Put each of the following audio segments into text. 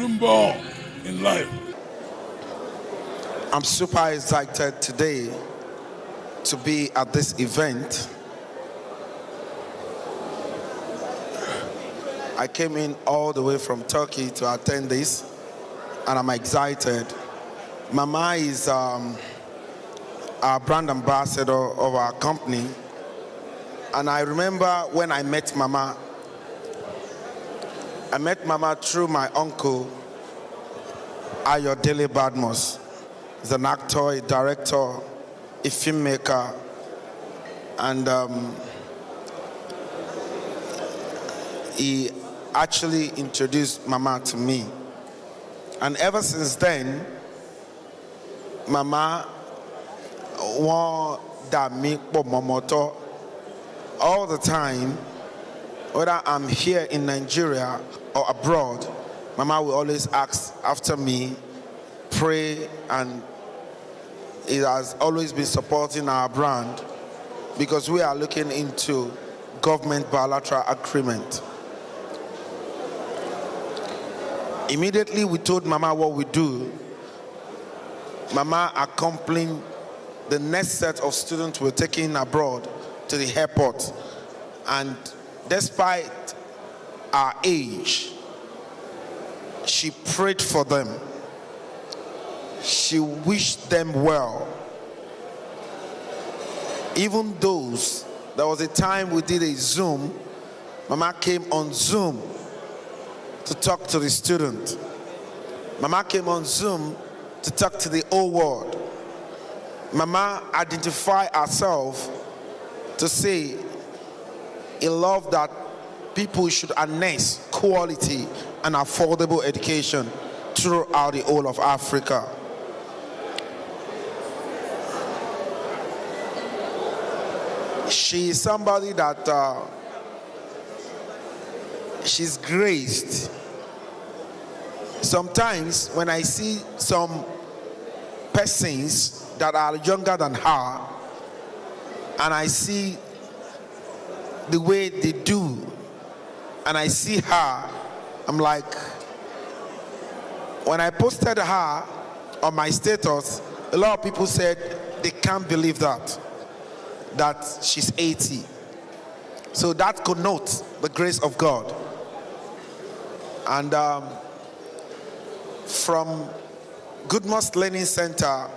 dream ball in life. I'm super excited today to be at this event. I came in all the way from Turkey to attend this, and I'm excited. Mama is our brand ambassador of our company, and I remember when I met Mama through my uncle, Ayodele Badmus. He's an actor, a director, a filmmaker, and he actually introduced Mama to me. And ever since then, Mama won't da me po momoto all the time. Whether I'm here in Nigeria or abroad, Mama will always ask after me, pray, and it has always been supporting our brand because we are looking into government bilateral agreement. Immediately we told Mama what we do. Mama accompanied the next set of students we're taking abroad to the airport, and despite our age, she prayed for them. She wished them well. Even those, there was a time we did a Zoom, Mama came on Zoom to talk to the student. Mama came on Zoom to talk to the whole world. Mama identified herself to say a love that people should harness quality and affordable education throughout the whole of Africa. She is somebody that she's graced. Sometimes when I see some persons that are younger than her, and I see the way they do, and I see her, I'm like, when I posted her on my status, a lot of people said they can't believe that she's 80. So that connotes the grace of God. And from Goodmost Learning Center,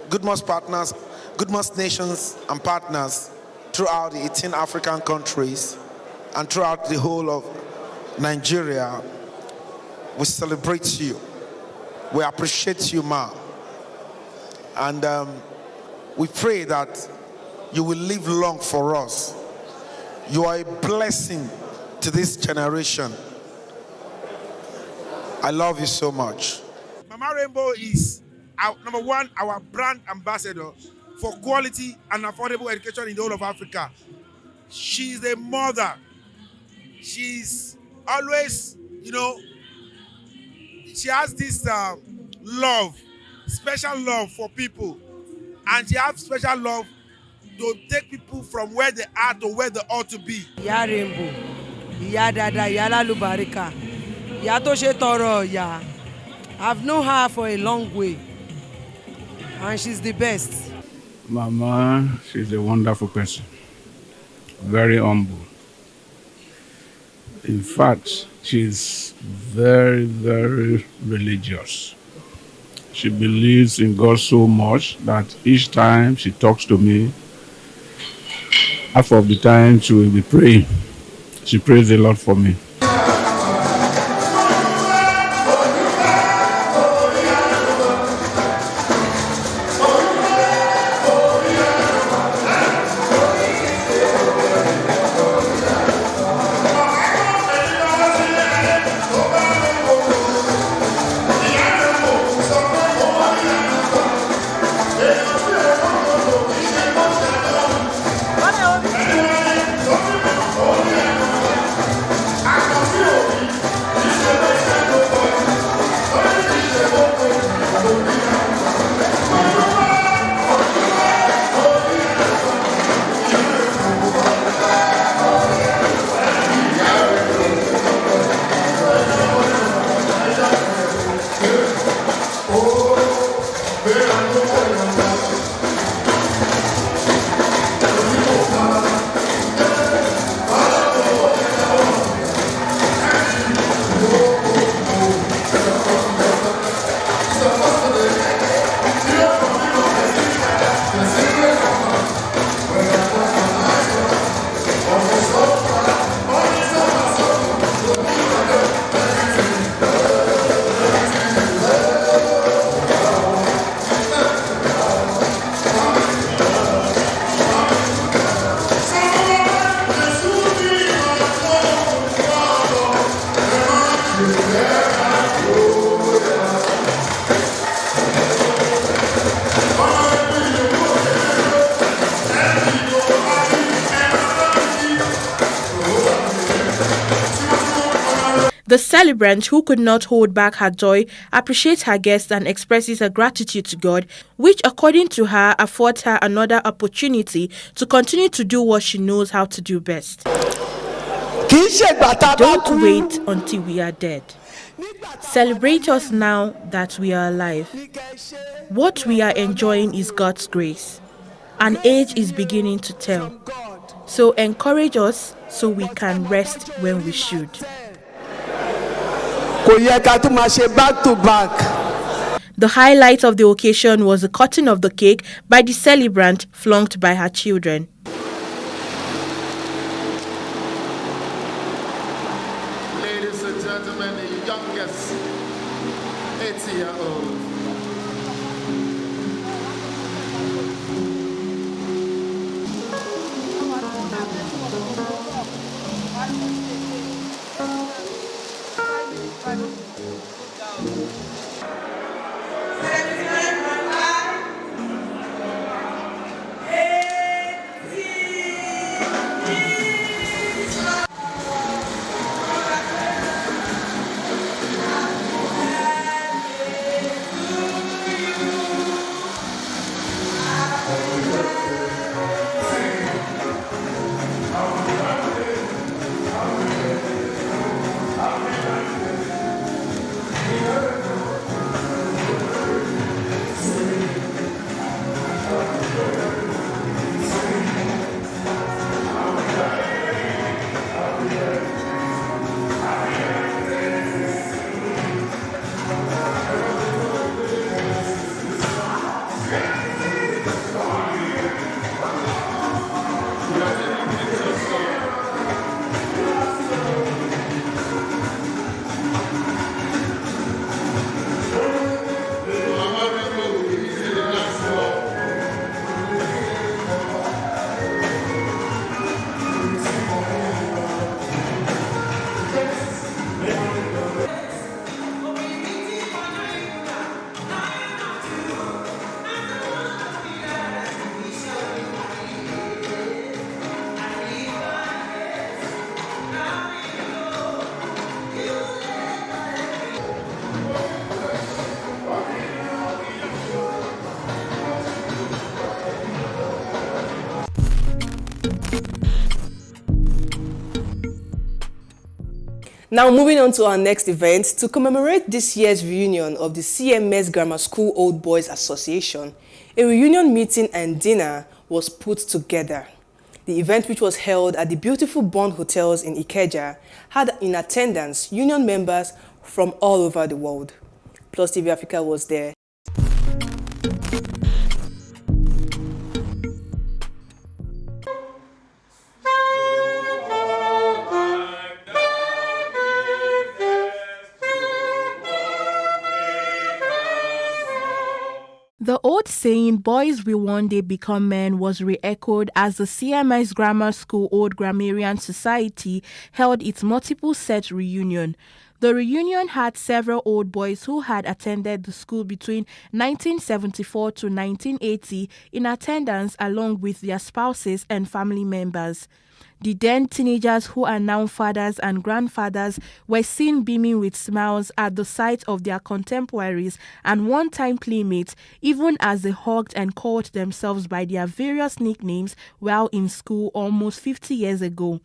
Goodmost partners, Goodmost nations and partners throughout the 18 African countries and throughout the whole of Nigeria, we celebrate you. We appreciate you, Ma. And we pray that you will live long for us. You are a blessing to this generation. I love you so much. Mama Rainbow is number one, our brand ambassador for quality and affordable education in the whole of Africa. She's a mother. She's always, she has this love, special love for people. And she has special love to take people from where they are to where they ought to be. Ìyá Rainbow, ìyá dada, ìyá lálùbáríkà, ìyá tó ṣe tọrọ ìyá. I've known her for a long way, and she's the best. Mama, she's a wonderful person, very humble. In fact, she's very, very religious. She believes in God so much that each time she talks to me, half of the time she will be praying. She prays a lot for me. The celebrant, who could not hold back her joy, appreciates her guests and expresses her gratitude to God, which, according to her, affords her another opportunity to continue to do what she knows how to do best. Don't wait until we are dead. Celebrate us now that we are alive. What we are enjoying is God's grace. An age is beginning to tell. So encourage us so we can rest when we should. Back to back. The highlight of the occasion was the cutting of the cake by the celebrant, flanked by her children. Ladies and gentlemen, the youngest 80-year-old. Now moving on to our next event, to commemorate this year's reunion of the CMS Grammar School Old Boys Association, a reunion meeting and dinner was put together. The event, which was held at the beautiful Bond Hotels in Ikeja, had in attendance union members from all over the world. Plus TV Africa was there. The old saying, boys will one day become men, was re-echoed as the CMS Grammar School Old Grammarian Society held its multiple set reunion. The reunion had several old boys who had attended the school between 1974 to 1980 in attendance, along with their spouses and family members. The then teenagers, who are now fathers and grandfathers, were seen beaming with smiles at the sight of their contemporaries and one-time playmates, even as they hugged and called themselves by their various nicknames while in school almost 50 years ago.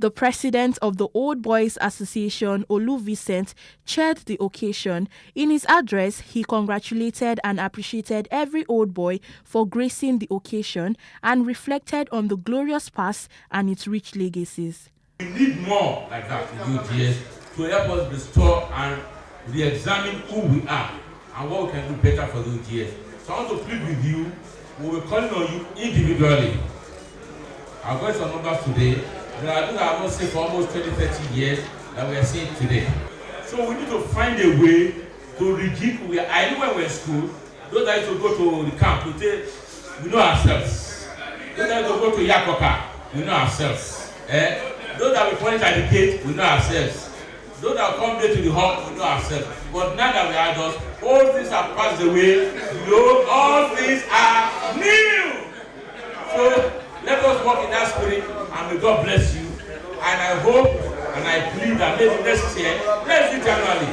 The president of the Old Boys Association, Olu Vincent, chaired the occasion. In his address, he congratulated and appreciated every old boy for gracing the occasion and reflected on the glorious past and its rich legacies. We need more like that in youth years to help us restore and re-examine who we are and what we can do better for those years. So I want to plead with you. We will be calling on you individually. I've got some numbers today. There are things I have not seen for almost 20-30 years that we are seeing today. So we need to find a way to rejig. I know when we're in school, those that used to go to the camp, we know ourselves. Those that used to go to Yakoka, we know ourselves. Those that we point at the gate, we know ourselves. Those that come there to the hall, we know ourselves. But now that we are adults, all things have passed away. All things are new. So let us walk in that spirit, and may God bless you And I hope and I believe that maybe next year, let's do it annually.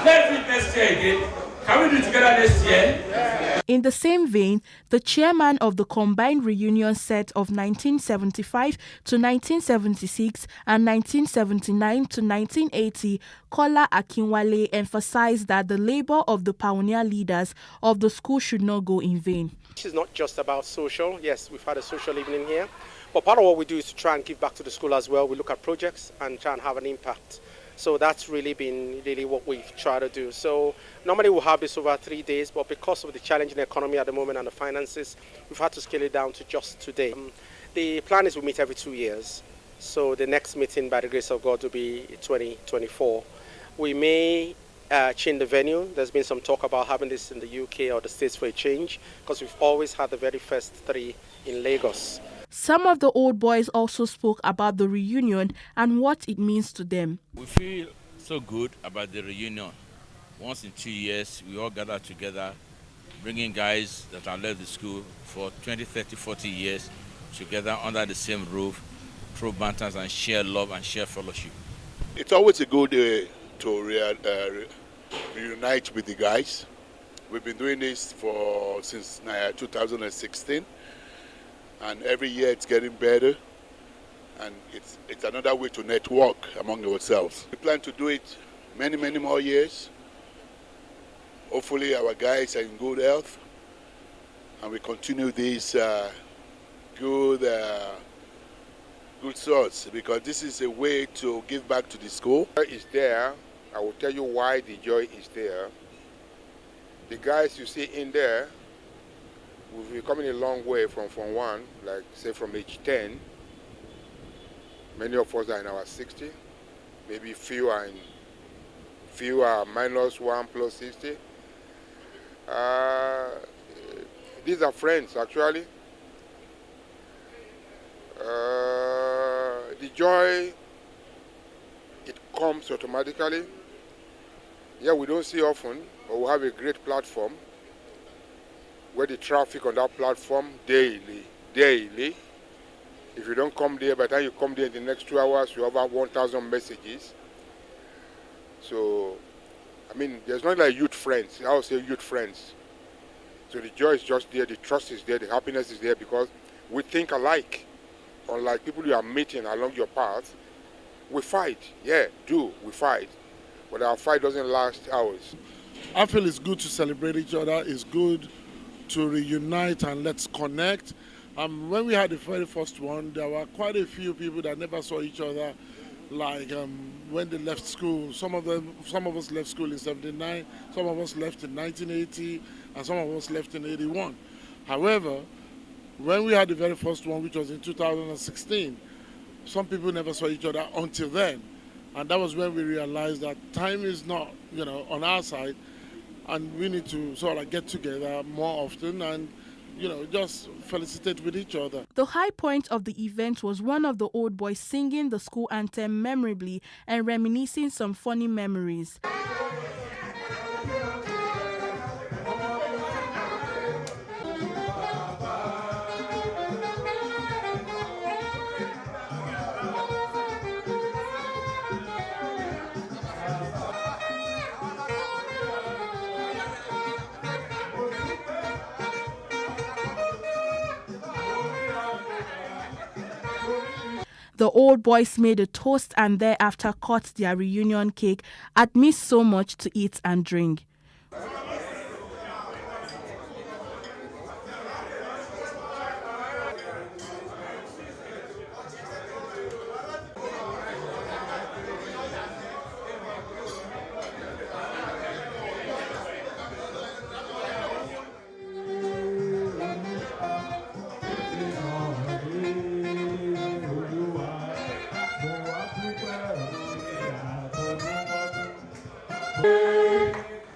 Let's do it next year again. Can we do it together next year? In the same vein, the chairman of the combined reunion set of 1975 to 1976 and 1979 to 1980, Kola Akinwale, emphasized that the labor of the pioneer leaders of the school should not go in vain. This is not just about social. Yes, we've had a social evening here, but part of what we do is to try and give back to the school as well. We look at projects and try and have an impact. So that's really been what we've tried to do. So normally we'll have this over 3 days, but because of the challenging economy at the moment and the finances, we've had to scale it down to just today. The plan is we meet every 2 years. So the next meeting, by the grace of God, will be 2024. We may change the venue. There's been some talk about having this in the UK or the States for a change, because we've always had the very first 3 in Lagos. Some of the old boys also spoke about the reunion and what it means to them. We feel so good about the reunion. Once in 2 years, we all gather together, bringing guys that have left the school for 20, 30, 40 years together under the same roof, through banters and share love and share fellowship. It's always a good day to reunite with the guys. We've been doing this since 2016. And every year it's getting better, and it's another way to network among ourselves. We plan to do it many more years. Hopefully our guys are in good health, and we continue this good source, because this is a way to give back to the school. Is there. I will tell you why the joy is there. The guys you see in there, we've been coming a long way from Form 1, like say from age 10. Many of us are in our 60. Maybe few are minus 1 plus 60. These are friends actually. The joy, it comes automatically. Yeah, we don't see often, but we have a great platform where the traffic on that platform daily. If you don't come there, by the time you come there in the next 2 hours, you have 1,000 messages. So, I mean, there's not like youth friends. I would say youth friends. So the joy is just there, the trust is there, the happiness is there, because we think alike. Unlike people you are meeting along your path, we fight. Yeah, we fight. But our fight doesn't last hours. I feel it's good to celebrate each other. It's good to reunite and let's connect. When we had the very first one, there were quite a few people that never saw each other. Like when they left school, some of us left school in '79, some of us left in 1980, and some of us left in '81. However, when we had the very first one, which was in 2016, some people never saw each other until then. And that was when we realized that time is not, on our side, and we need to sort of get together more often and, just felicitate with each other. The high point of the event was one of the old boys singing the school anthem memorably and reminiscing some funny memories. The old boys made a toast and thereafter cut their reunion cake amidst so much to eat and drink.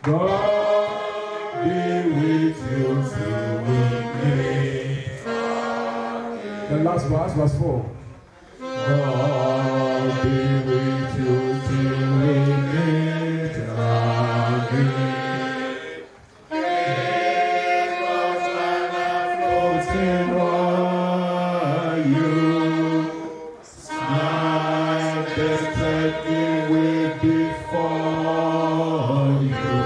God be with you till we meet. The last verse 4. God be with you till we meet again. Floating on you. He will be for you.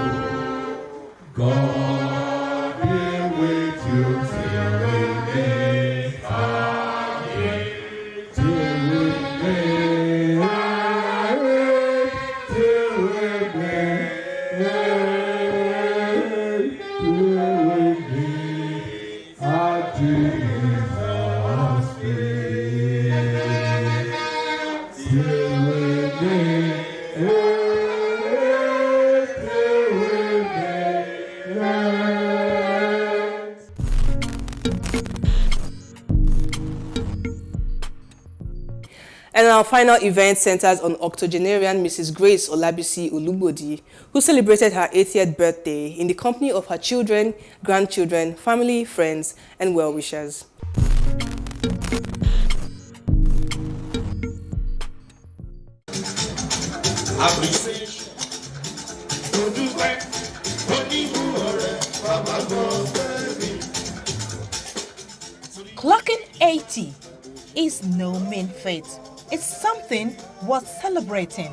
God be with you till we meet again. Till we meet, till we meet at Jesus' feet. Till we meet, till we meet. And our final event centers on octogenarian Mrs. Grace Olabisi Olugbodi, who celebrated her 80th birthday in the company of her children, grandchildren, family, friends, and well-wishers. Clocking 80 is no mean feat. It's something worth celebrating.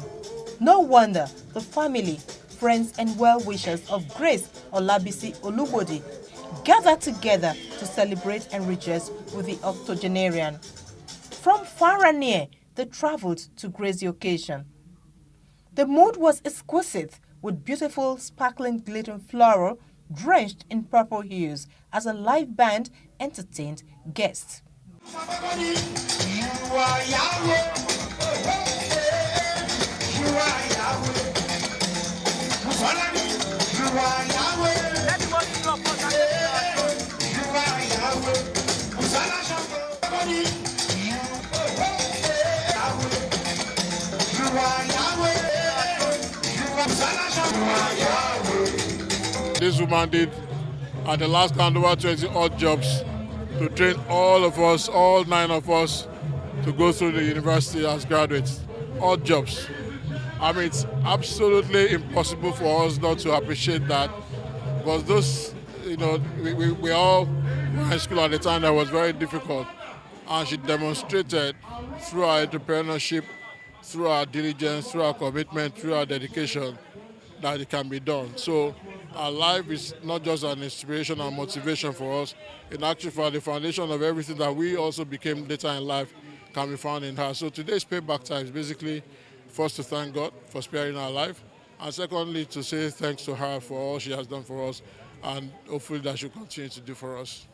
No wonder the family, friends and well-wishers of Grace Olabisi Olugbodi gathered together to celebrate and rejoice with the octogenarian. From far and near, they traveled to grace the occasion. The mood was exquisite, with beautiful, sparkling, glittering floral drenched in purple hues as a live band entertained guests. This woman did at the last count over 20 odd jobs to train all of us, all 9 of us, to go through the university as graduates. Odd jobs. I mean, it's absolutely impossible for us not to appreciate that, because those, you know, we all were in school at the time that was very difficult, and she demonstrated through our entrepreneurship, through our diligence, through our commitment, through our dedication, that it can be done. So our life is not just an inspiration and motivation for us. In actual fact, the foundation of everything that we also became later in life can be found in her. So today's payback time is basically first to thank God for sparing our life, and secondly to say thanks to her for all she has done for us, and hopefully that she'll continue to do for us.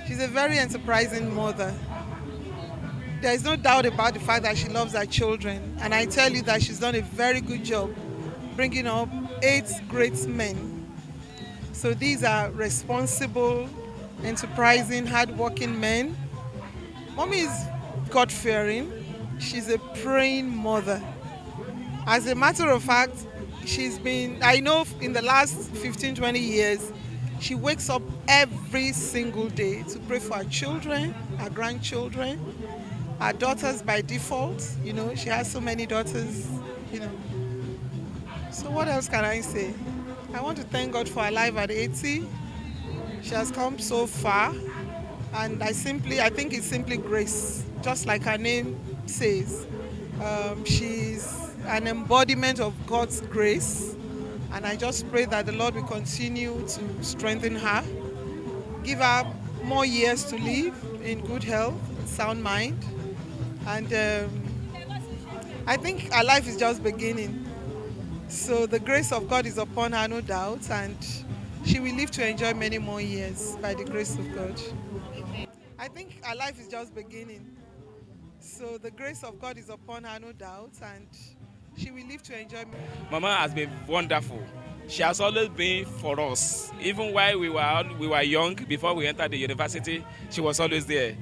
She's a very enterprising mother. There is no doubt about the fact that she loves her children, and I tell you that she's done a very good job bringing up 8 great men. So these are responsible, enterprising, hardworking men. Mommy is God-fearing. She's a praying mother. As a matter of fact, I know in the last 15, 20 years, she wakes up every single day to pray for her children, her grandchildren, her daughters by default. You know, she has so many daughters, you know. So what else can I say? I want to thank God for her life at 80. She has come so far, and I think it's simply grace, just like her name says. She's an embodiment of God's grace, and I just pray that the Lord will continue to strengthen her, give her more years to live in good health and sound mind, and I think her life is just beginning. So the grace of God is upon her, no doubt, and she will live to enjoy many more years by the grace of God. I think her life is just beginning. So the grace of God is upon her, no doubt, and she will live to enjoy. Mama has been wonderful. She has always been for us. Even while we were young, before we entered the university, she was always there.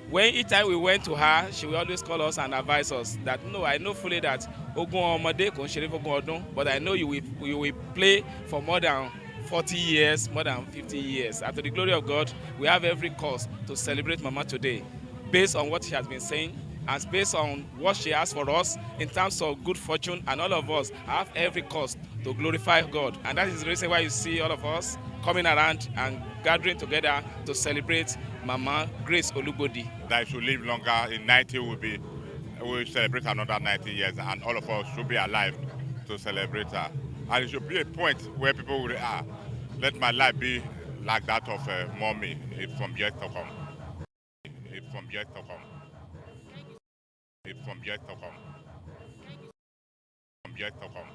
When each time we went to her, she will always call us and advise us that, no, I know fully that Ogun Omode kò ń ṣeré f'Ogun ọdún, but I know you will play for more than 40 years, more than 50 years. And to the glory of God, we have every cause to celebrate Mama today, based on what she has been saying, and based on what she has for us in terms of good fortune, and all of us have every cause to glorify God. And that is the reason why you see all of us coming around and gathering together to celebrate Mama Grace Olugbodi. That should live longer. In 90 we'll celebrate another 90 years, and all of us should be alive to celebrate her. And it should be a point where people will let my life be like that of mommy from years to come. From years to come. From years to come. From years to come.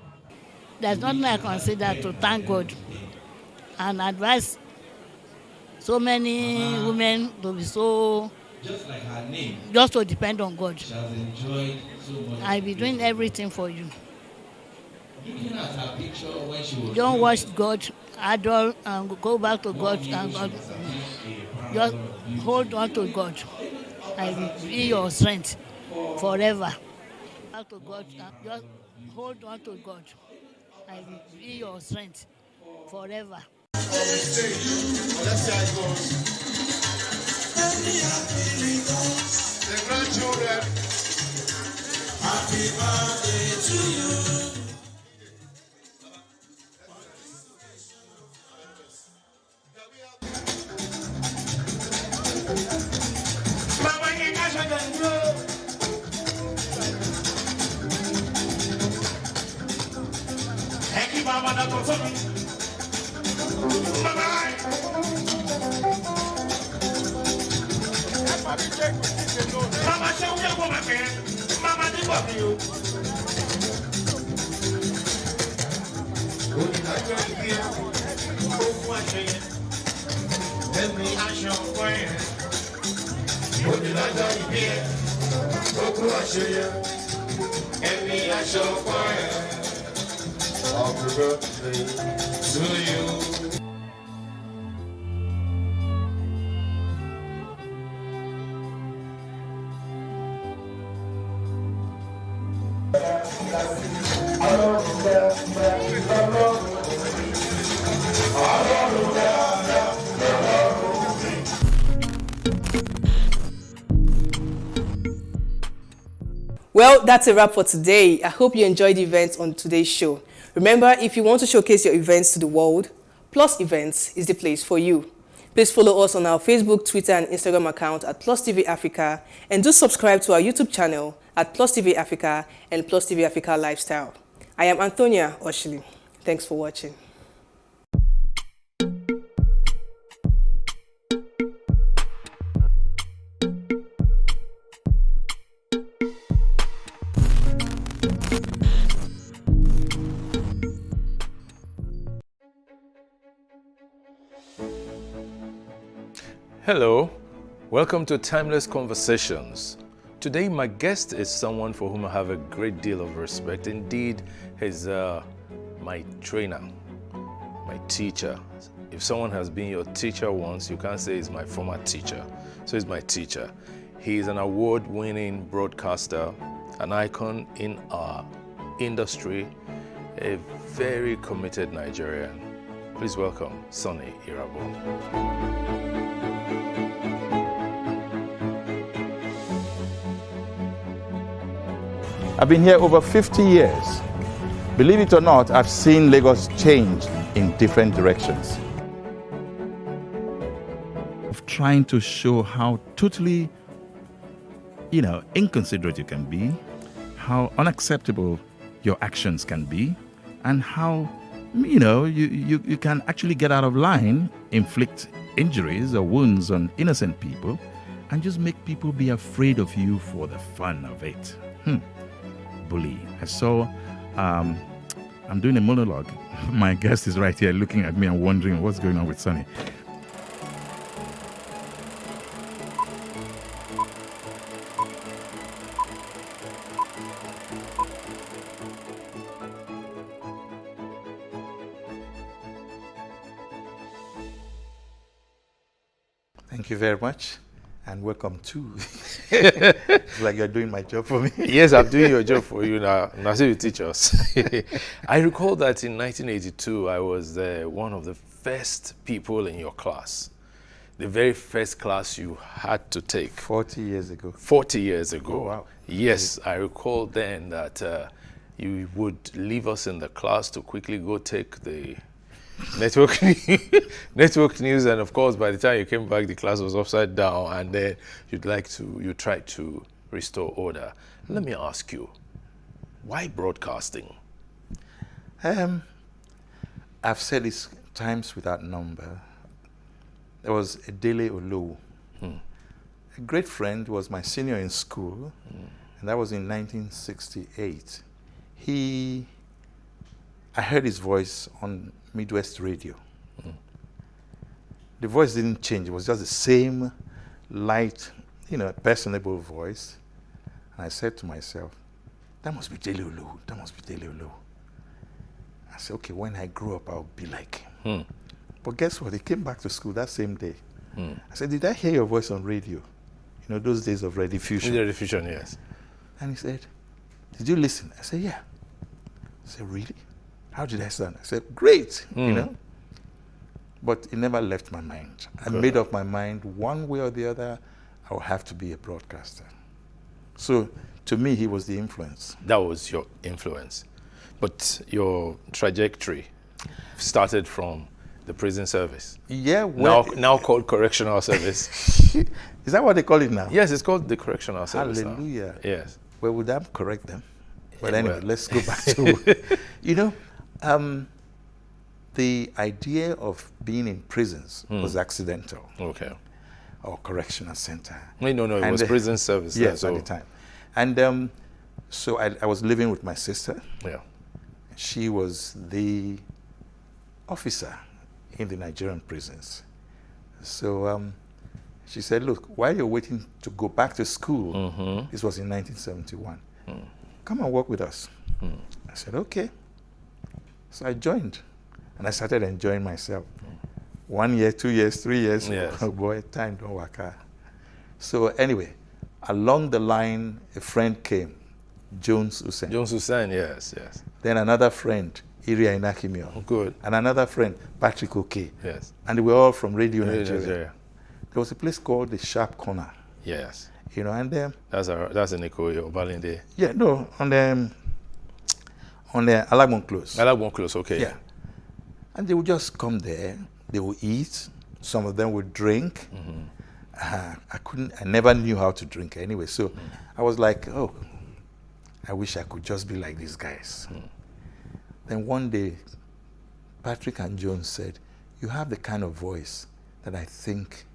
There's nothing I consider to thank God and advise so many women to be so, just to depend on God. I'll be doing everything for you. Don't watch God, adore, and go back to God. And God. Just hold on to God. I will be your strength forever. Back to God. Just hold on to God. I will be your strength forever. Let's see how it goes. The grandchildren. Happy birthday to you. Mama, that was me. Bye-bye. Mama, show me a woman, man. Mama, they love you. Let me ask your friend. Would you like to be here? Let me ask your friend. Happy birthday to you. Well, that's a wrap for today. I hope you enjoyed the events on today's show. Remember, if you want to showcase your events to the world, Plus Events is the place for you. Please follow us on our Facebook, Twitter, and Instagram account at Plus TV Africa, and do subscribe to our YouTube channel at Plus TV Africa and Plus TV Africa Lifestyle. I am Antonia Oshili. Thanks for watching. Hello, welcome to Timeless Conversations. Today my guest is someone for whom I have a great deal of respect. Indeed, he's my trainer, my teacher. If someone has been your teacher once, you can't say he's my former teacher. So he's my teacher. He is an award-winning broadcaster, an icon in our industry, a very committed Nigerian. Please welcome Sonny Irabo. I've been here over 50 years. Believe it or not, I've seen Lagos change in different directions. Of trying to show how totally, inconsiderate you can be, how unacceptable your actions can be, and how, you can actually get out of line, inflict injuries or wounds on innocent people, and just make people be afraid of you for the fun of it. Bully. I saw, I'm doing a monologue. My guest is right here looking at me and wondering what's going on with Sonny. Thank you very much, and welcome too. It's like you're doing my job for me. Yes, I'm doing your job for you now. Now, so you teach us. I recall that in 1982, I was one of the first people in your class. The very first class you had to take. 40 years ago. 40 years ago. Oh, wow. Yes, I recall then that you would leave us in the class to quickly go take the network news, and of course by the time you came back the class was upside down, and then you tried to restore order. Let me ask you, why broadcasting? I've said this times without number. There was a Dele Olowu, a great friend, was my senior in school, and that was in 1968. I heard his voice on Midwest Radio. The voice didn't change. It was just the same light, personable voice. And I said to myself, that must be Dele Olowu. That must be Dele Olowu. I said, okay, when I grow up, I'll be like him. But guess what? He came back to school that same day. I said, did I hear your voice on radio? Those days of rediffusion. Rediffusion, yes. And he said, did you listen? I said, yeah. I said, really? How did I sound? I said, great, But it never left my mind. I made up my mind, one way or the other, I will have to be a broadcaster. So to me, he was the influence. That was your influence. But your trajectory started from the prison service. Yeah. Well, now called correctional service. Is that what they call it now? Yes, it's called the correctional service. Hallelujah. Now. Yes. Well, would that correct them? But anyway, let's go back to, the idea of being in prisons was accidental. Okay. Or correctional center. No, it was prison service. Yes, at the time. And so I was living with my sister. Yeah. She was the officer in the Nigerian prisons. So she said, look, while you're waiting to go back to school, this was in 1971, come and work with us. I said, okay. So I joined, and I started enjoying myself. 1 year, 2 years, 3 years. Yes. Oh boy, time don't work out. So anyway, along the line, a friend came, Jones Hussein. Jones Hussein, yes. Then another friend, Iria Inakimio. Good. And another friend, Patrick Oke. Yes. And they were all from Radio Nigeria. There was a place called the Sharp Corner. Yes. And then that's in Ikoyi, Obalinde. Yeah, no, on the Alagbon Close. Alagbon Close, okay. Yeah. And they would just come there. They would eat. Some of them would drink. I never knew how to drink anyway. So I was like, oh, I wish I could just be like these guys. Then one day, Patrick and Jones said, you have the kind of voice that I think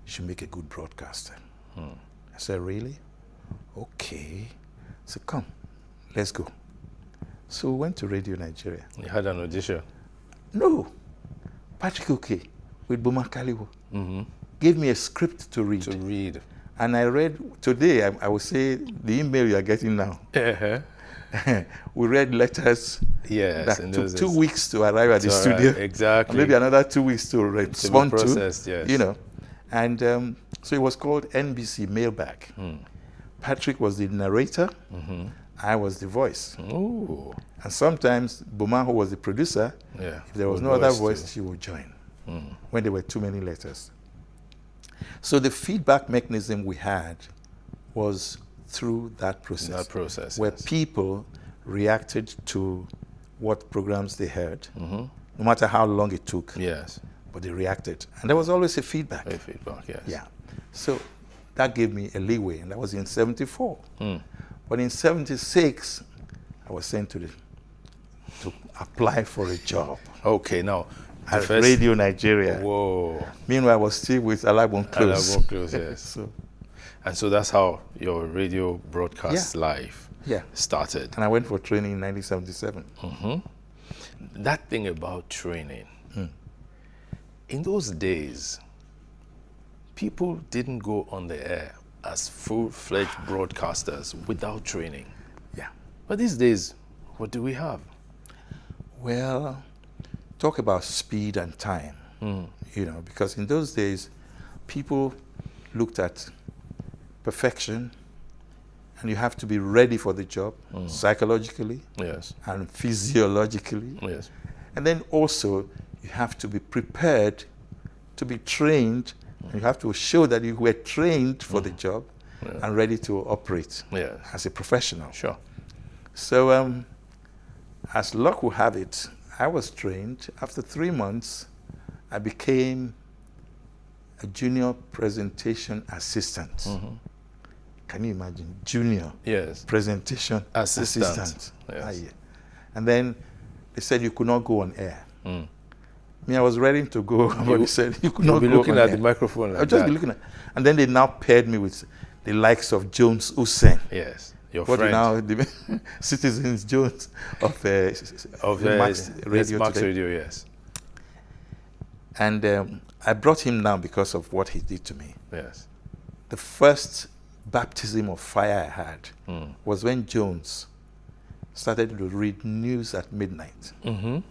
should make a good broadcaster. I said, really? Okay. So come, let's go. So we went to Radio Nigeria. You had an audition? No. Patrick Oke with Boma Kaliwo gave me a script to read. And I read, today I would say the email you are getting now. We read letters that took 2 weeks to arrive at the studio. Exactly. Maybe another 2 weeks to respond to. Yes. And so it was called NBC Mailbag. Patrick was the narrator. I was the voice. Ooh. And sometimes Boma, who was the producer, if there was no other voice, she would join when there were too many letters. So the feedback mechanism we had was through that process. Where people reacted to what programs they heard, no matter how long it took. Yes. But they reacted. And there was always a feedback. Yes. Yeah. So that gave me a leeway, and that was in 74. But in 76, I was sent to apply for a job. Okay, now at Radio Nigeria. Whoa. Meanwhile, I was still with Alagbon Close. Alagbon Close, yes. So that's how your radio broadcast life started. And I went for training in 1977. That thing about training, in those days, people didn't go on the air as full-fledged broadcasters without training. Yeah. But these days, what do we have? Well, talk about speed and time, because in those days, people looked at perfection, and you have to be ready for the job psychologically and physiologically. Yes. And then also you have to be prepared to be trained, and you have to show that you were trained for the job and ready to operate as a professional. Sure. So as luck will have it, I was trained. After 3 months, I became a junior presentation assistant. Can you imagine? Junior presentation assistant. Yes. Yeah. And then they said you could not go on air. Me, I was ready to go, but they said you could not go on air. You'll be looking at the microphone like I'll just that. be looking at, and then they now paired me with the likes of Jones Hussein. Yes, your what friend. Now the Citizens Jones of Max Radio Max today. Radio, yes. And I brought him down because of what he did to me. Yes. The first baptism of fire I had was when Jones started to read news at midnight. And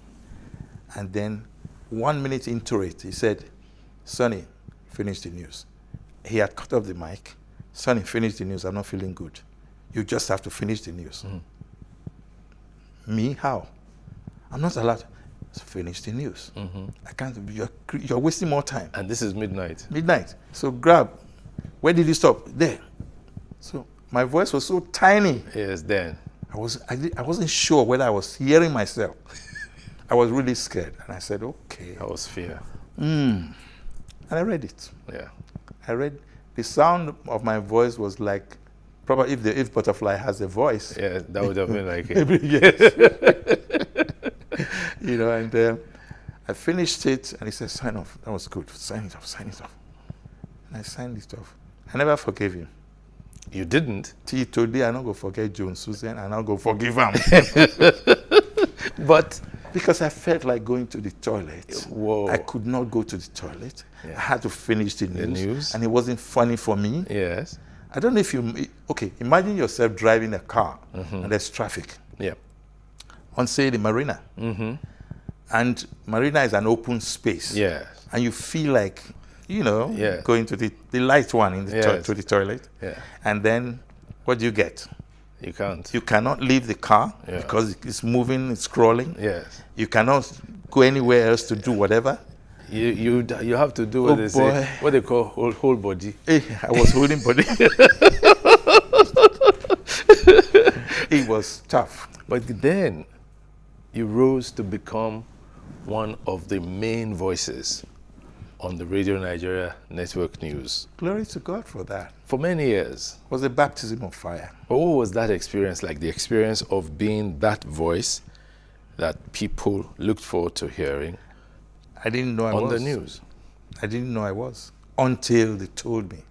then 1 minute into it, he said, "Sonny, finish the news." He had cut off the mic. "Sonny, finish the news. I'm not feeling good. You just have to finish the news." Me? How? I'm not allowed to finish the news. I can't. You're wasting more time. And this is midnight. Midnight. So grab. Where did you stop? There. So my voice was so tiny. Yes, then. I wasn't sure whether I was hearing myself. I was really scared. And I said, okay. That was fear. And I read it. Yeah. I read. The sound of my voice was like, probably if Butterfly has a voice. Yeah, that would have been like it. Yes. You know, and I finished it, and he said, "Sign off." That was good. Sign it off. Sign it off. And I signed it off. I never forgave him. You didn't? Till today, I'm not going to forget Jones Susan, and I'm not going to forgive him. But because I felt like going to the toilet. Whoa. I could not go to the toilet. Yeah. I had to finish the news. And it wasn't funny for me. Yes. I don't know if you... Okay, imagine yourself driving a car and there's traffic. Yeah. On, say, the marina. And marina is an open space. Yes. And you feel like, you know, Yeah. going to the light one in the Yes. to the toilet. Yeah. And then what do you get? You can't. You cannot leave the car Yeah. because it's moving, it's crawling. Yes. You cannot go anywhere else to do whatever. You have to do what they say, what they call whole body. Hey, I was holding body. It was tough. But then you rose to become one of the main voices on the Radio Nigeria Network News. Glory to God for that. For many years. It was a baptism of fire. But what was that experience like? The experience of being that voice that people looked forward to hearing. I didn't know I was. On the news. I didn't know I was until they told me.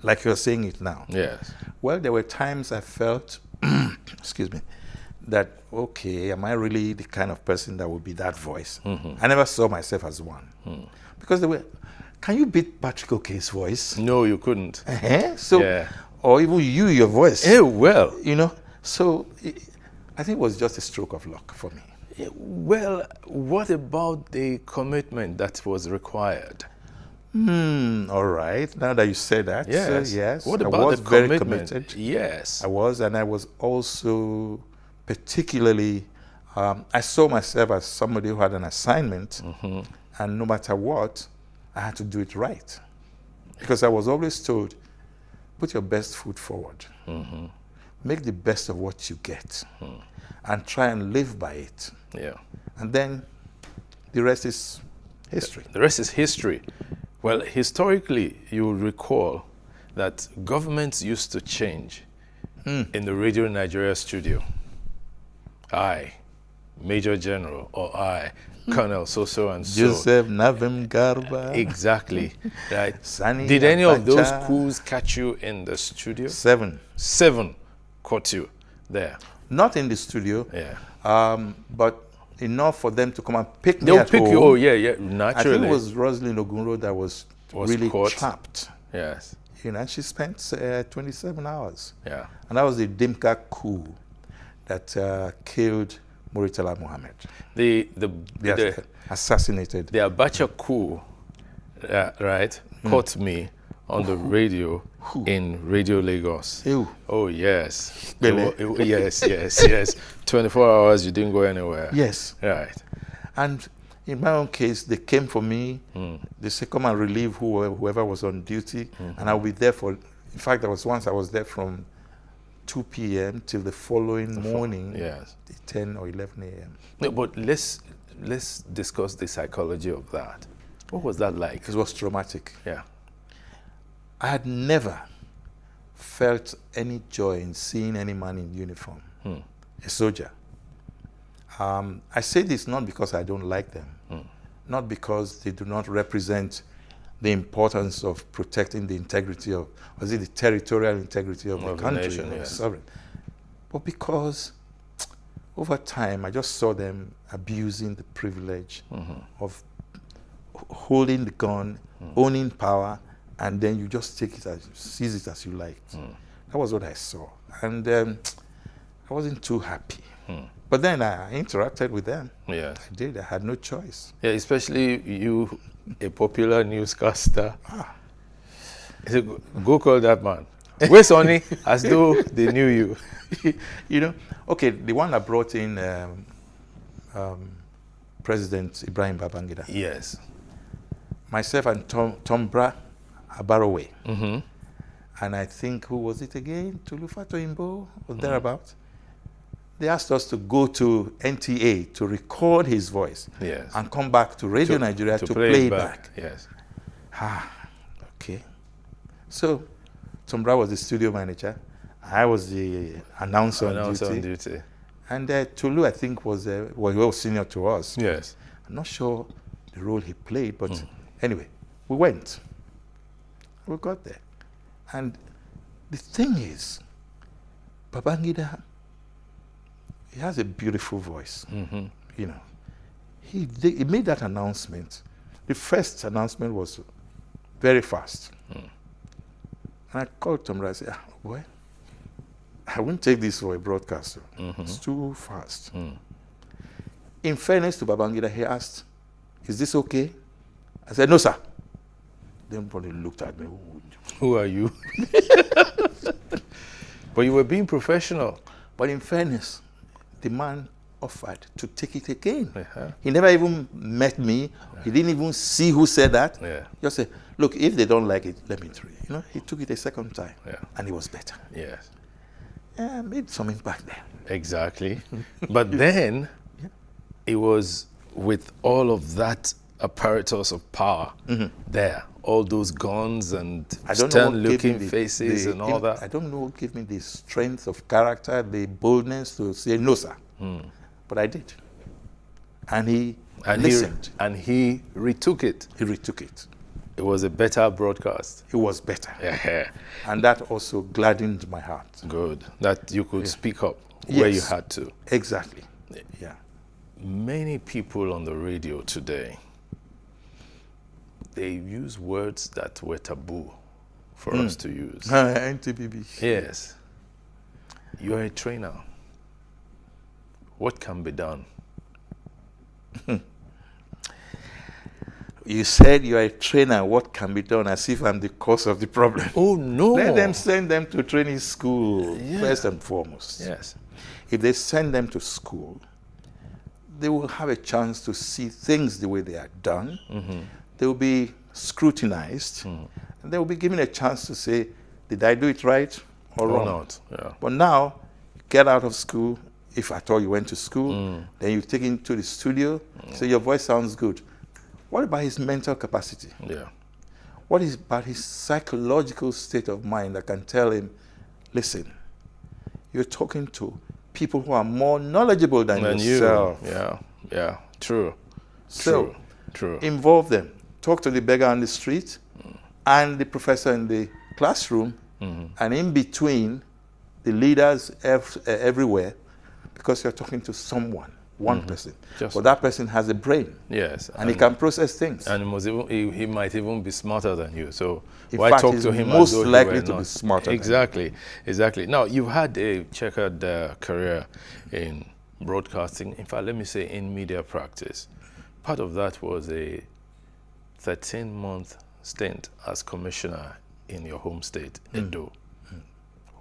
Like you're saying it now. Yes. Well, there were times I felt, excuse me, that, okay, am I really the kind of person that would be that voice? I never saw myself as one. Because they were, can you beat Patrick Okey's voice? No, you couldn't. So, Yeah. or even your voice. Well. You know, so I think it was just a stroke of luck for me. Well, what about the commitment that was required? All right. Now that you say that, Yes. yes. What I about was the very commitment? committed. Yes. I was, and I was also particularly, I saw myself as somebody who had an assignment, and no matter what, I had to do it right. Because I was always told, put your best foot forward. Make the best of what you get, and try and live by it. Yeah. And then the rest is history. The rest is history. Well, historically, you will recall that governments used to change in the Radio Nigeria studio. I, Major General, or I, Colonel so and so. Joseph Navem Garba. Exactly. Right. Sani Did any of those Abacha. coups catch you in the studio? 7. 7 caught you there. Not in the studio. Yeah. But enough for them to come and pick me They'll at pick home. you. Oh, yeah, I naturally. think it was Rosalind Ogunro that was really caught. trapped. Yes. You know, and she spent 27 hours. Yeah. And that was the Dimka coup that killed Muritala Mohammed. The assassinated. The Abacha coup, right? caught me on the radio in Radio Lagos. Oh, yes. Really? Yes. 24 hours, you didn't go anywhere. Yes. Right. And in my own case, they came for me. They said, come and relieve whoever was on duty. And I'll be there for, in fact, there was once I was there from 2 p.m. till the following morning, yes, 10 or 11 a.m. No, but let's discuss the psychology of that. What was that like? It was traumatic. Yeah. I had never felt any joy in seeing any man in uniform, a soldier. I say this not because I don't like them, not because they do not represent the importance of protecting the integrity of, was it the territorial integrity of the country, nation, yes, sovereign, but because over time I just saw them abusing the privilege of holding the gun, owning power, and then you just take it as, seize it as you like. That was what I saw, and I wasn't too happy. But then I interacted with them. Yeah, I did. I had no choice. Yeah, especially you, a popular newscaster. Go call that man. Where's Sonny? As though they knew you. You know, okay, the one that brought in President Ibrahim Babangida. Yes. Myself and Tombra Abarowe. And I think, who was it again? Tulufa Toimbo, or thereabout. They asked us to go to NTA to record his voice, yes, and come back to Radio Nigeria to play it back. Yes. Okay. So, Tombra was the studio manager. I was the announcer on duty. And Tulu, I think, was he was senior to us. Yes. I'm not sure the role he played, but anyway, we went. We got there. And the thing is, Babangida, he has a beautiful voice. You know, he made that announcement. The first announcement was very fast. And I called Tombra and said, boy, I won't take this for a broadcaster. It's too fast. In fairness to Babangida, he asked, is this okay? I said, no, sir. Then everybody looked at me. Who are you? But you were being professional. But in fairness, the man offered to take it again. He never even met me. He didn't even see who said that. Just said, look, if they don't like it, let me try. You know, he took it a second time, and it was better. Yes. Made some impact there. Exactly. But then, it was with all of that apparatus of power there, all those guns and stern-looking faces and all that. I don't know what gave me the strength of character, the boldness to say, no, sir. But I did. And he listened. And he retook it. He retook it. It was a better broadcast. It was better. And that also gladdened my heart. Good. That you could speak up where you had to. Exactly. Yeah. Many people on the radio today, they use words that were taboo for us to use. NTBB. Yes. You're a trainer. What can be done? You said you are a trainer. What can be done? As if I'm the cause of the problem. Oh, no. Let them send them to training school, first and foremost. Yes. If they send them to school, they will have a chance to see things the way they are done. They will be scrutinized. And they will be given a chance to say, did I do it right or wrong? Not. Yeah. But now, get out of school, if at all you went to school, then you take him to the studio, say your voice sounds good. What about his mental capacity? Yeah. What is about his psychological state of mind that can tell him, listen, you're talking to people who are more knowledgeable than yourself. Yeah. True. So, True. Involve them. Talk to the beggar on the street and the professor in the classroom, and in between, the leaders everywhere, because you're talking to someone, one person. But that person has a brain. Yes. And he can process things. And he might even be smarter than you. So in why fact, talk he's to him most as though likely you were to not? be smarter Exactly. Now, you've had a checkered career in broadcasting. In fact, let me say in media practice. Part of that was a 13-month stint as commissioner in your home state, Edo.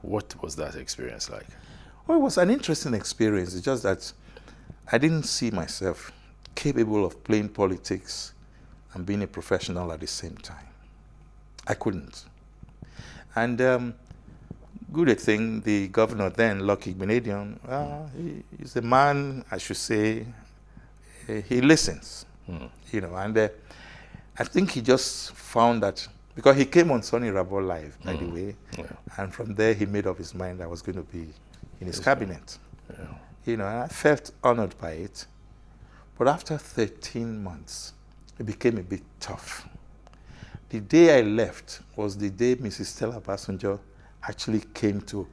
What was that experience like? Well, it was an interesting experience. It's just that I didn't see myself capable of playing politics and being a professional at the same time. I couldn't. And good thing, the governor then, Lucky Benedion, he's a man, I should say, he listens, you know, and I think he just found that, because he came on Sonny Rabo Live, by the way, and from there he made up his mind I was going to be in his cabinet. You know, and I felt honored by it. But after 13 months, it became a bit tough. The day I left was the day Mrs. Stella Basunjo actually came to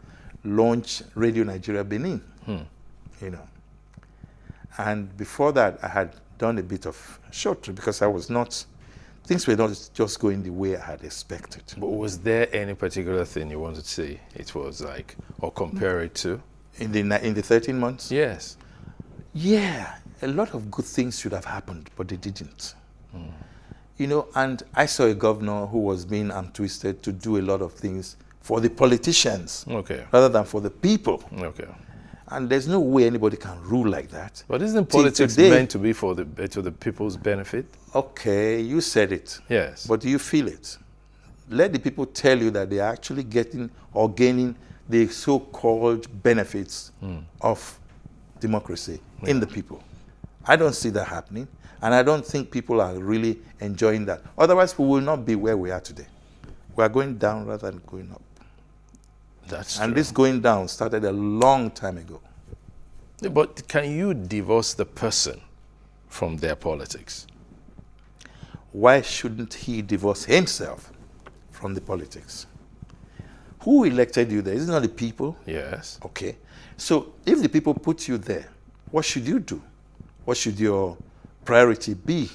launch Radio Nigeria Benin, you know. And before that, I had done a bit of short trip because I was not, things were not just going the way I had expected. But was there any particular thing you wanted to say it was like, or compare it to? In the 13 months? Yes. Yeah, a lot of good things should have happened, but they didn't. You know, and I saw a governor who was being twisted to do a lot of things for the politicians rather than for the people. And there's no way anybody can rule like that. But isn't politics meant to be for the people's benefit? Okay, you said it. Yes. But do you feel it? Let the people tell you that they are actually getting or gaining the so-called benefits of democracy in the people. I don't see that happening, and I don't think people are really enjoying that. Otherwise, we will not be where we are today. We are going down rather than going up. That's and true. This going down started a long time ago. But can you divorce the person from their politics? Why shouldn't he divorce himself from the politics? Who elected you there? Isn't it the people? Yes. Okay. So if the people put you there, what should you do? What should your priority be?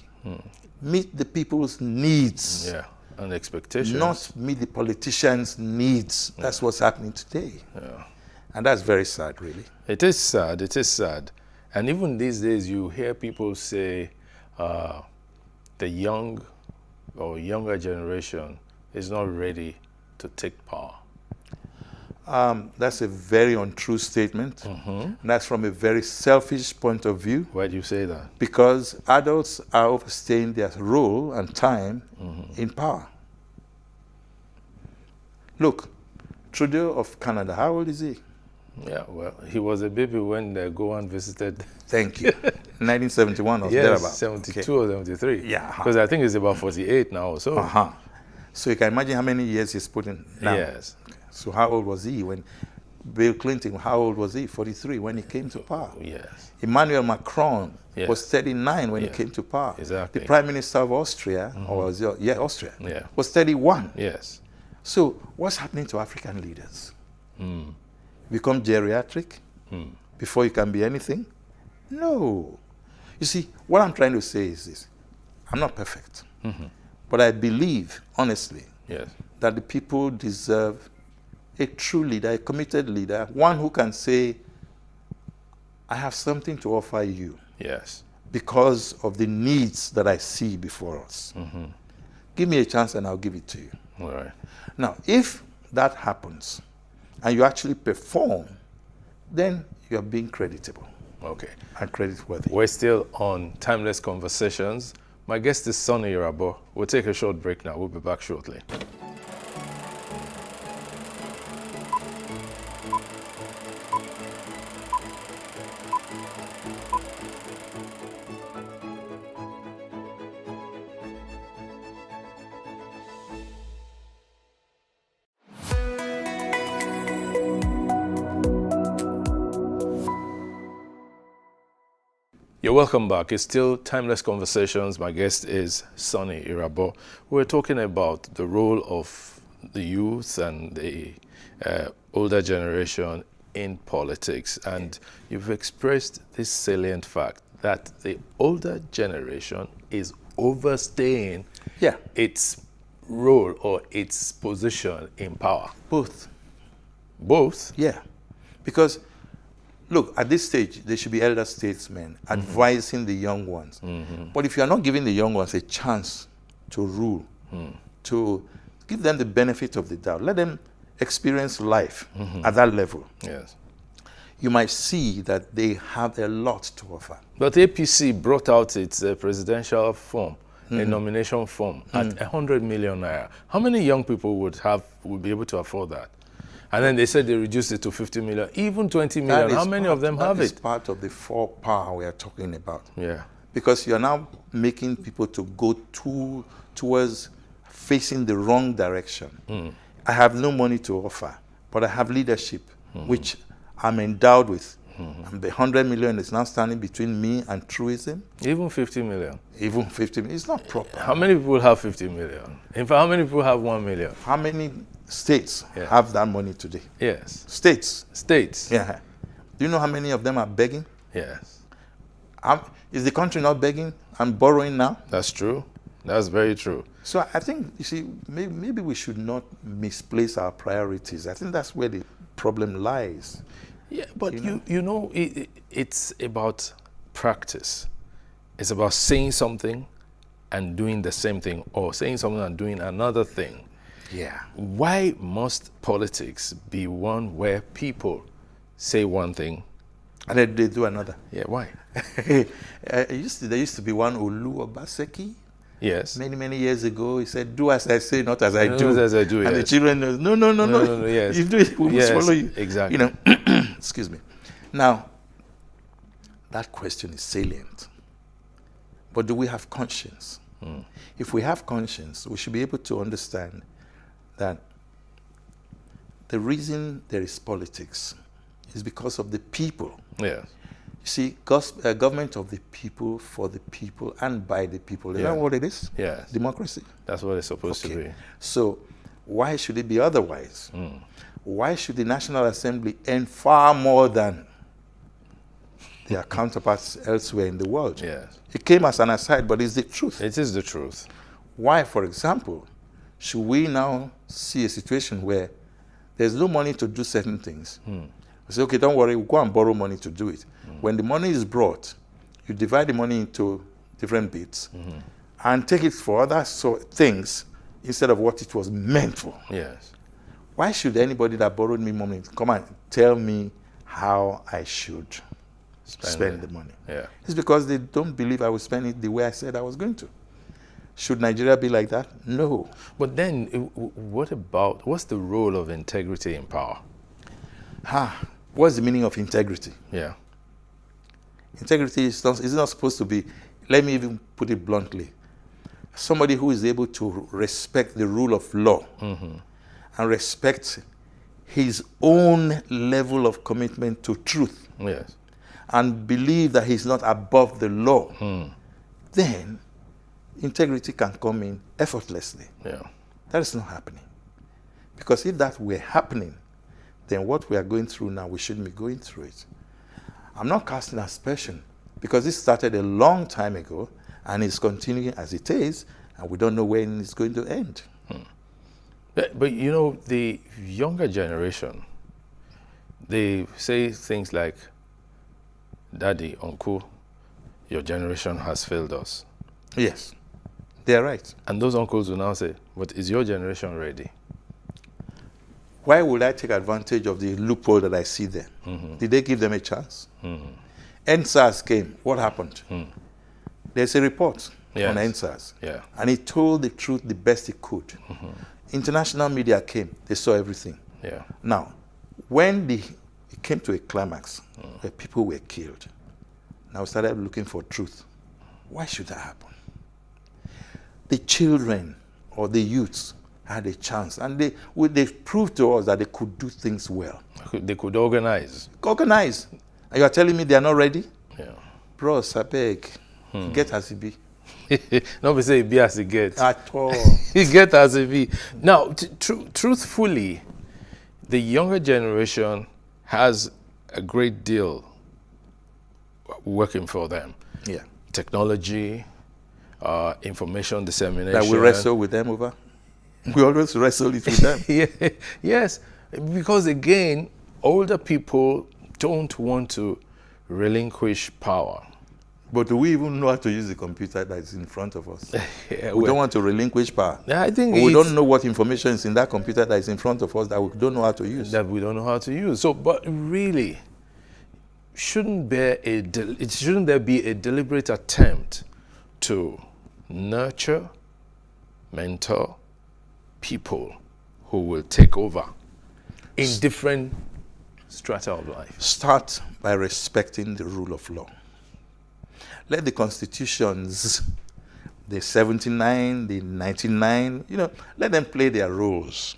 Meet the people's needs. Yeah, and expectations. Not meet the politicians' needs. That's what's happening today. Yeah. And that's very sad, really. It is sad. It is sad. And even these days, you hear people say the young or younger generation is not ready to take power. That's a very untrue statement. And that's from a very selfish point of view. Why do you say that? Because adults are overstaying their role and time in power. Look, Trudeau of Canada, how old is he? Yeah, well, he was a baby when Gowan visited. Thank you. 1971 or yes, thereabouts. 72 or 73. Yeah. Because I think he's about 48 now or so. So you can imagine how many years he's put in now. Yes. Okay. So how old was he when Bill Clinton, how old was he? 43 when he came to power. Yes. Emmanuel Macron was 39 when he came to power. Exactly. The Prime Minister of Austria, or was it, Austria, Yeah. was 31. Yes. So what's happening to African leaders? Become geriatric before you can be anything? No. You see, what I'm trying to say is this. I'm not perfect. But I believe, honestly, that the people deserve a true leader, a committed leader, one who can say, I have something to offer you. Yes. Because of the needs that I see before us. Give me a chance and I'll give it to you. All right. Now, if that happens and you actually perform, then you're being creditable. Okay. And creditworthy. We're still on Timeless Conversations. My guest is Sonny Irabo. We'll take a short break now. We'll be back shortly. You're welcome back. It's still Timeless Conversations. My guest is Sonny Irabo. We're talking about the role of the youth and the older generation in politics. And you've expressed this salient fact that the older generation is overstaying its role or its position in power. Both. Both? Yeah. Because look, at this stage, there should be elder statesmen advising the young ones. But if you are not giving the young ones a chance to rule, to give them the benefit of the doubt. Let them experience life at that level. Yes. You might see that they have a lot to offer. But APC brought out its presidential form, a nomination form, at 100 million naira. How many young people would be able to afford that? And then they said they reduced it to 50 million, even 20 million. How many of them have it? That is part of the 4 power we are talking about. Yeah. Because you're now making people to go towards facing the wrong direction. I have no money to offer, but I have leadership, which I'm endowed with. And the 100 million is now standing between me and truism. Even 50 million? Even 50 million. It's not proper. How many people have 50 million? In fact, how many people have 1 million? How many states have that money today? Yes. States. States. Yeah. Do you know how many of them are begging? Yes. Is the country not begging and borrowing now? That's true. That's very true. So I think, you see, maybe we should not misplace our priorities. I think that's where the problem lies. Yeah, but you know, it's about practice. It's about saying something and doing the same thing, or saying something and doing another thing. Yeah. Why must politics be one where people say one thing and then they do another? Yeah, why? There used to be one Olu Obaseki. Yes. Many years ago, he said, "Do as I say, not as I do." Not as I do. And yes. the children know, no. Yes. You do it, we must follow you. Exactly. You know, excuse me. Now, that question is salient. But do we have conscience? If we have conscience, we should be able to understand that the reason there is politics is because of the people. Yes. You see, government of the people, for the people, and by the people. Is that what it is? Yes. Democracy. That's what it's supposed to be. So why should it be otherwise? Why should the National Assembly earn far more than their counterparts elsewhere in the world? Yes. It came as an aside, but it's the truth. It is the truth. Why, for example, should we now see a situation where there's no money to do certain things? We say, okay, don't worry, we'll go and borrow money to do it. When the money is brought, you divide the money into different bits and take it for other things instead of what it was meant for. Yes. Why should anybody that borrowed me money come and tell me how I should spend the money? Yeah. It's because they don't believe I will spend it the way I said I was going to. Should Nigeria be like that? No. But then, what's the role of integrity in power? What's the meaning of integrity? Yeah. Integrity is not supposed to be, let me even put it bluntly, somebody who is able to respect the rule of law and respect his own level of commitment to truth. Yes. And believe that he's not above the law. Then integrity can come in effortlessly. Yeah. That is not happening. Because if that were happening, then what we are going through now, we shouldn't be going through it. I'm not casting aspersion, because this started a long time ago and it's continuing as it is, and we don't know when it's going to end. But you know, the younger generation, they say things like, "Daddy, uncle, your generation has failed us." Yes, they're right. And those uncles will now say, "But is your generation ready?" Why would I take advantage of the loophole that I see there? Did they give them a chance? NSAS came. What happened? There's a report on NSAS. Yeah. And it told the truth the best it could. International media came. They saw everything. Yeah. Now, when it came to a climax where people were killed, now we started looking for truth. Why should that happen? The children or the youths had a chance, and they proved to us that they could do things well. They could organize. Organize. And you are telling me they are not ready? Yeah. Bros, I beg. Get as it be. Nobody say it be as it gets. At all. It get as it be. Now, truthfully, the younger generation has a great deal working for them. Yeah. Technology, information dissemination. That we wrestle with them over. We always wrestle it with them. Yeah. Yes, because again, older people don't want to relinquish power. But do we even know how to use the computer that is in front of us? Yeah, We don't want to relinquish power. Yeah, I think But we it's- don't know what information is in that computer that is in front of us that we don't know how to use. That we don't know how to use. So, but really, shouldn't there be a deliberate attempt to nurture, mentor people who will take over in different strata of life? Start by respecting the rule of law. Let the constitutions, the 79, the 99, let them play their roles.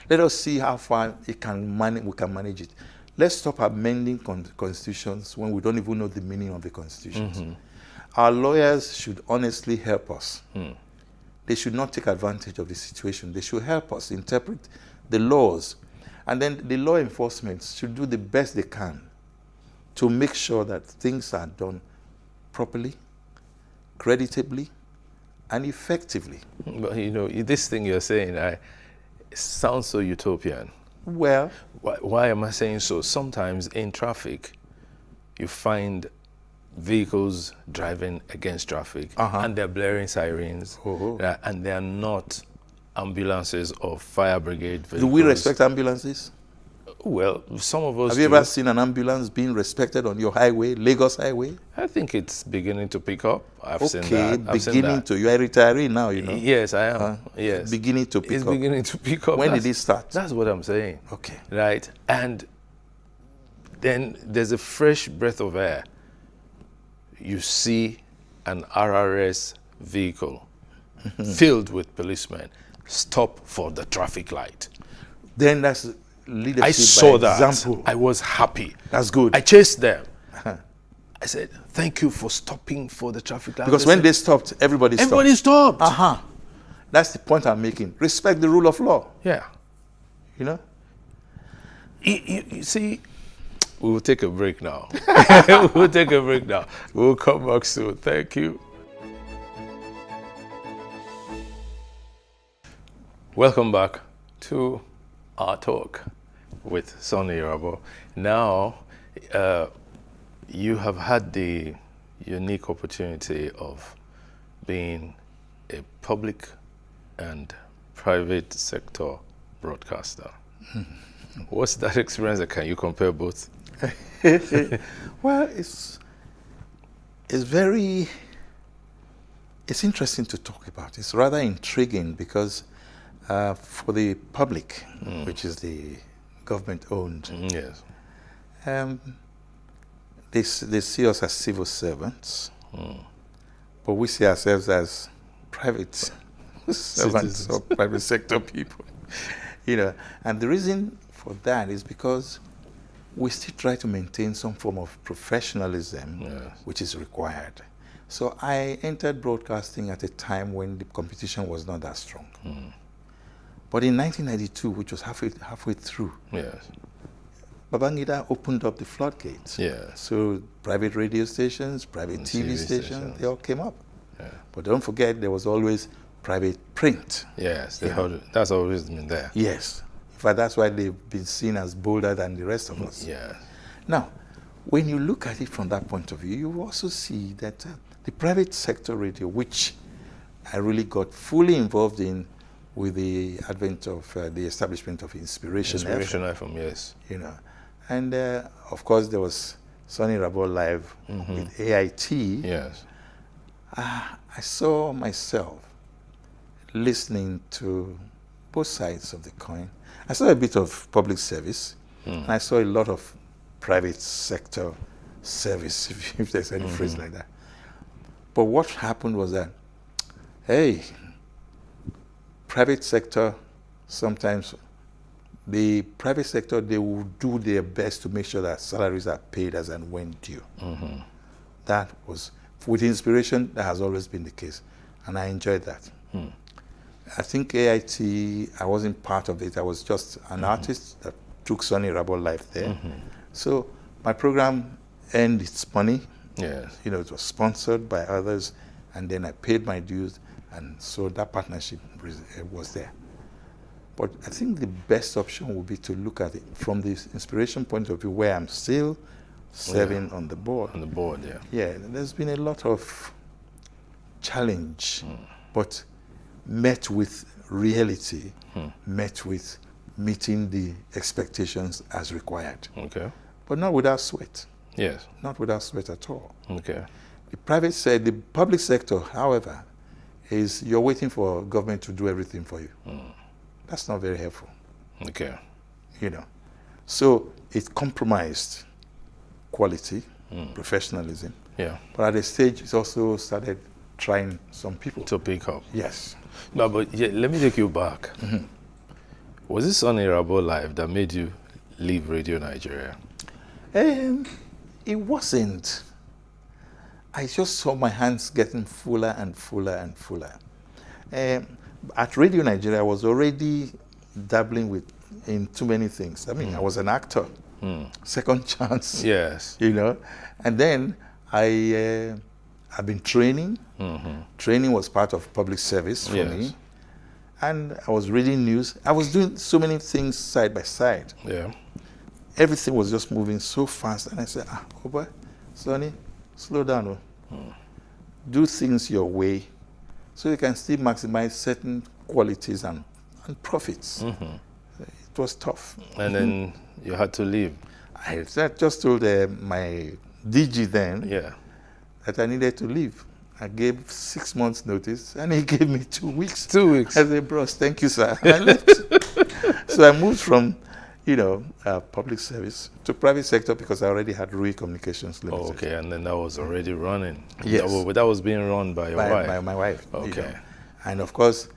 Let us see how far we can manage it. Let's stop amending constitutions when we don't even know the meaning of the constitutions. Mm-hmm. Our lawyers should honestly help us. They should not take advantage of the situation. They should help us interpret the laws. And then the law enforcement should do the best they can to make sure that things are done properly, creditably, and effectively. But this thing you're saying, it sounds so utopian. Well, why am I saying so? Sometimes in traffic, you find vehicles driving against traffic, and they're blaring sirens, and they're not ambulances or fire brigade vehicles. Do we respect ambulances? Well, some of us Have you ever seen an ambulance being respected on your highway, Lagos Highway? I think it's beginning to pick up. I've seen Okay, that. I've seen beginning that. to. You are a retiree now, Yes, I am. Yes. Beginning to pick It's up. beginning to pick up. When did it start? That's what I'm saying. Okay. Right? And then there's a fresh breath of air. You see an RRS vehicle filled with policemen stop for the traffic light. Then that's leadership I saw by that. example. I was happy. That's good. I chased them. I said, thank you for stopping for the traffic light. Because when they stopped, everybody stopped. Everybody stopped. That's the point I'm making. Respect the rule of law. Yeah. You see, we will take a break now. We'll take a break now. We'll come back soon. Thank you. Welcome back to our talk with Sonny Rabo. Now, you have had the unique opportunity of being a public and private sector broadcaster. What's that experience? Can you compare both? Well, it's interesting to talk about. It's rather intriguing because for the public, which is the government-owned, yes, they see us as civil servants, but we see ourselves as private servants or private sector people. And the reason for that is because we still try to maintain some form of professionalism, which is required. So I entered broadcasting at a time when the competition was not that strong. But in 1992, which was halfway through, Babangida opened up the floodgates. So private radio stations, private TV stations, they all came up. But don't forget, there was always private print. Yes, that's always been there. Yes. In fact, that's why they've been seen as bolder than the rest of us. Yeah. Now, when you look at it from that point of view, you also see that the private sector radio, which I really got fully involved in with the advent of the establishment of Inspiration FM, yes. And of course, there was Sonny Rabo Live with AIT. Yes. I saw myself listening to both sides of the coin. I saw a bit of public service, and I saw a lot of private sector service, if there's any phrase like that. But what happened was that, private sector, sometimes the private sector, they will do their best to make sure that salaries are paid as and when due. That was, with Inspiration, that has always been the case, and I enjoyed that. I think AIT, I wasn't part of it. I was just an artist that took Sonny Rabo Live there. So my program earned its money. Yes. It was sponsored by others, and then I paid my dues, and so that partnership was there. But I think the best option would be to look at it from the Inspiration point of view, where I'm still serving on the board. On the board, yeah. Yeah, there's been a lot of challenge, but met with reality, met with meeting the expectations as required. Okay. But not without sweat. Yes. Not without sweat at all. Okay. The public sector, however, is you're waiting for government to do everything for you. That's not very helpful. Okay. You know. So it compromised quality, professionalism. Yeah. But at a stage, it's also started trying some people to pick up. Yes. No, but yeah, let me take you back. Was this unbearable life that made you leave Radio Nigeria? It wasn't. I just saw my hands getting fuller and fuller and fuller. At Radio Nigeria, I was already dabbling in too many things. I mean, I was an actor, second chance. Yes. You know, and then I've been training. Training was part of public service for me. And I was reading news. I was doing so many things side by side. Yeah. Everything was just moving so fast. And I said, Oba, Sonny, slow down. Do things your way so you can still maximize certain qualities and profits. It was tough. And then you had to leave. I just told my DG then that I needed to leave. I gave 6 months notice and he gave me 2 weeks. 2 weeks. I said, bros, thank you, sir. I left. So I moved from, public service to private sector because I already had Rui Communications Limited. Oh, okay, and then that was already running. Yes. That was being run by your wife? By my wife. Okay. And of course,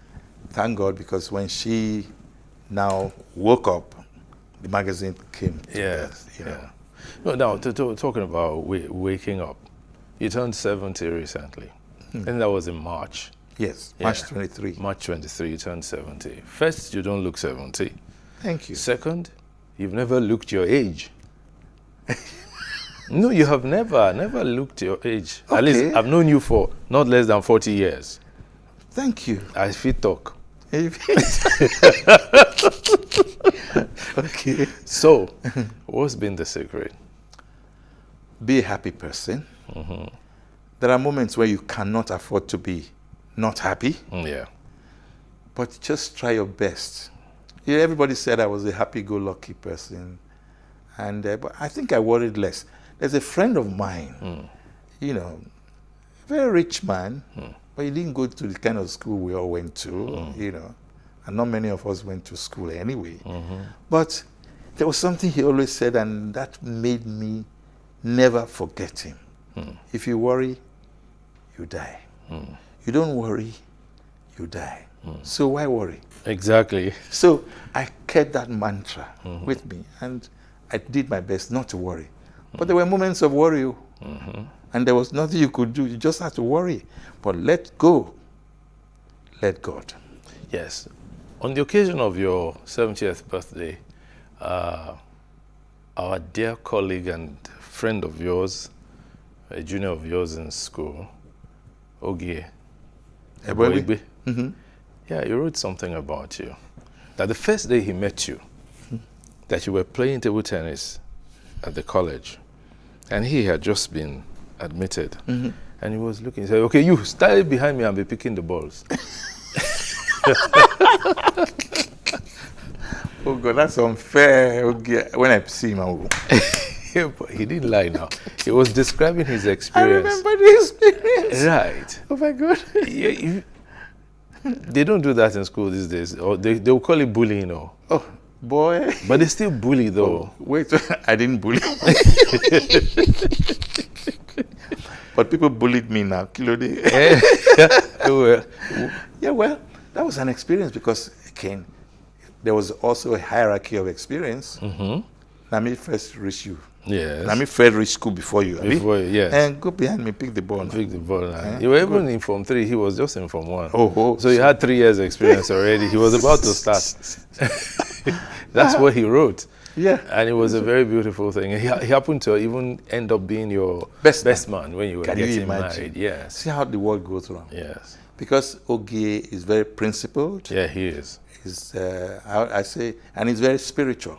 thank God, because when she now woke up, the magazine came to birth, you know. No, now, talking about waking up, you turned 70 recently. I think that was in March. Yes, March 23. March 23, you turned 70. First, you don't look 70. Thank you. Second, you've never looked your age. No, you have never looked your age. Okay. At least I've known you for not less than 40 years. Thank you. I feel talk. Okay. So, what's been the secret? Be a happy person. There are moments where you cannot afford to be not happy. Yeah. But just try your best. Everybody said I was a happy-go-lucky person. And but I think I worried less. There's a friend of mine, very rich man, but he didn't go to the kind of school we all went to, and not many of us went to school anyway. But there was something he always said, and that made me never forget him. If you worry, you die. You don't worry, you die. So why worry? Exactly. So I kept that mantra with me, and I did my best not to worry. But there were moments of worry, and there was nothing you could do. You just had to worry. But let go. Let God. Yes. On the occasion of your 70th birthday, our dear colleague and friend of yours, a junior of yours in school, Ogie Eboigbe, yeah, he wrote something about you. That the first day he met you, that you were playing table tennis at the college, and he had just been admitted, and he was looking, he said, okay, you stay behind me and be picking the balls. Oh God, that's unfair. Okay. When I see him, I will. Yeah, but he didn't lie now. He was describing his experience. I remember the experience. Right. Oh my God. They don't do that in school these days. Or they will call it bullying, Oh, boy. But they still bully, though. Oh, wait, I didn't bully. But people bullied me now. Yeah, well, that was an experience because, again, there was also a hierarchy of experience. Nami first reached you. Yes. Nami first reached school before you. Yes. And go behind me, pick the ball. Pick the ball. You were even in Form 3. He was just in Form 1. Oh. So he had 3 years experience already. He was about to start. That's what he wrote. Yeah. And it was a very beautiful thing. He happened to even end up being your best man when you were getting married. Yes. See how the world goes wrong. Yes. Because Ogie is very principled. Yeah, he is. He's, I say, and he's very spiritual.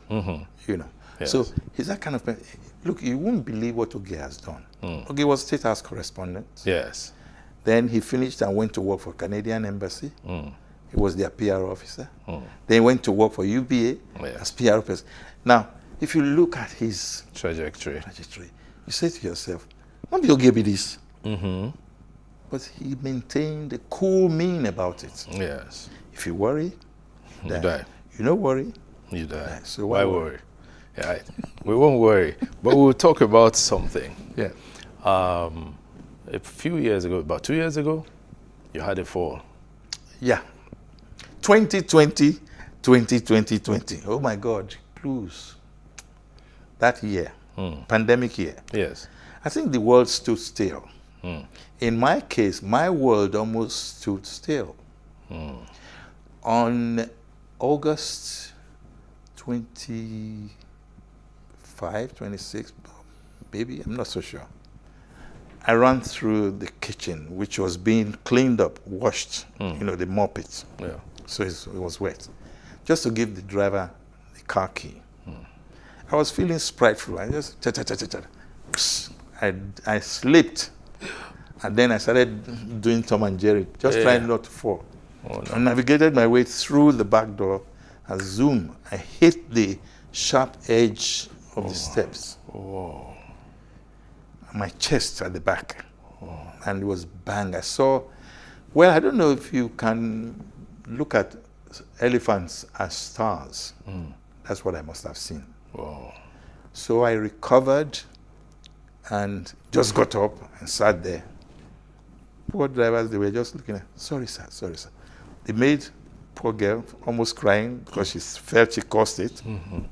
Yes. So he's that kind of person. Look, you wouldn't believe what Oge has done. Oge was State House correspondent. Yes. Then he finished and went to work for Canadian Embassy. He was their PR officer. Mm. Then he went to work for UBA as PR officer. Now, if you look at his trajectory, you say to yourself, maybe Oge be this. Mm-hmm. But he maintained a cool mien about it. Yes. If you worry, you die. You don't worry, you die. So why worry? Yeah, we won't worry, but we'll talk about something. Yeah. A few years ago, about 2 years ago, you had a fall. Yeah. 2020, 2020. Oh my God, clues. That year, pandemic year. Yes. I think the world stood still. Mm. In my case, my world almost stood still. On August 25, 26, maybe, I'm not so sure. I ran through the kitchen, which was being cleaned up, washed, you know, they mop it. Yeah. So it was wet. Just to give the driver the car key. I was feeling spriteful. I just, I slipped. And then I started doing Tom and Jerry, just trying not to fall. Oh, no. I navigated my way through the back door. I zoomed. I hit the sharp edge of the steps. Oh. My chest at the back. And it was bang. I saw, well, I don't know if you can look at elephants as stars. That's what I must have seen. Wow. So I recovered and just got up and sat there. Poor drivers, they were just looking at, sorry sir. They made poor girl almost crying because she felt she caused it. And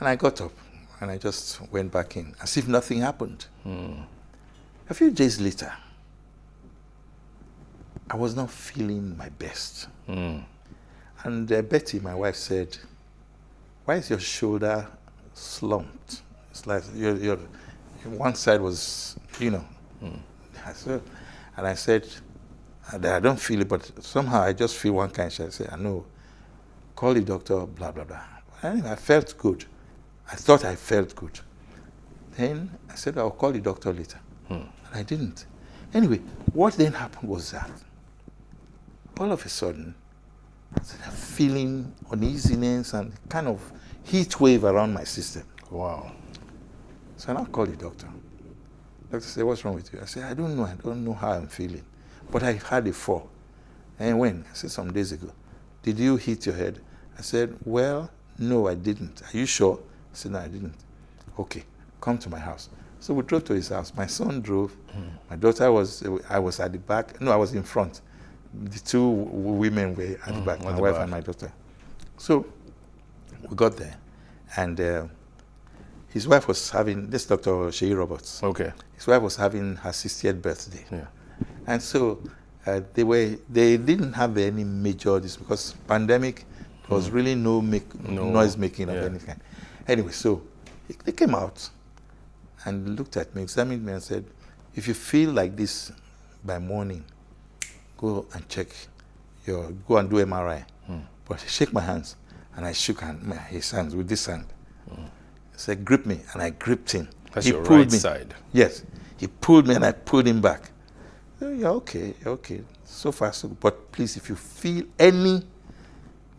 I got up and I just went back in as if nothing happened. A few days later, I was not feeling my best. And Betty, my wife, said, why is your shoulder slumped? It's like your one side was, you know. And I said, I don't feel it, but somehow I just feel one kind. I said, I know, call the doctor, blah, blah, blah. Anyway, I felt good. I thought I felt good. Then I said, I'll call the doctor later. And I didn't. Anyway, what then happened was that all of a sudden, I started feeling uneasiness and kind of heat wave around my system. Wow. So I now called the doctor. The doctor said, what's wrong with you? I said, I don't know how I'm feeling. But I had a fall. And when? I said, some days ago. Did you hit your head? I said, well, no, I didn't. Are you sure? I said, no, I didn't. Okay, come to my house. So we drove to his house. My son drove. My daughter I was at the back. No, I was in front. The two women were at the back, my wife and my daughter. So we got there. And his wife was having, this Dr. Sheyi Roberts. Okay. His wife was having her 60th birthday. Yeah. And so they didn't have any major, because pandemic, there was really no noise making of any kind. Anyway, so they came out and looked at me, examined me and said, if you feel like this by morning, go and go and do MRI. But he shook my hands, and I shook his hands with this hand. He said, grip me, and I gripped him. That's he your pulled right me. side. Yes. He pulled me, and I pulled him back. You're okay. So far, so good. But please, if you feel any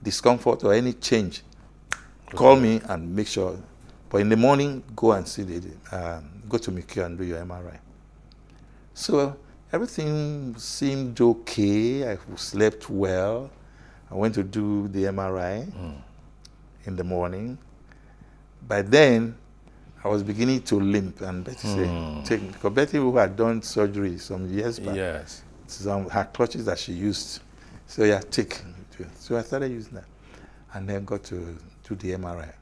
discomfort or any change, call me and make sure. But in the morning, go and see go to Mikio and do your MRI. So everything seemed okay. I slept well. I went to do the MRI in the morning. By then, I was beginning to limp, and Betty said, take me. Because Betty, who had done surgery some years back, her crutches that she used. So yeah, take. So I started using that. And then got to do the MRI.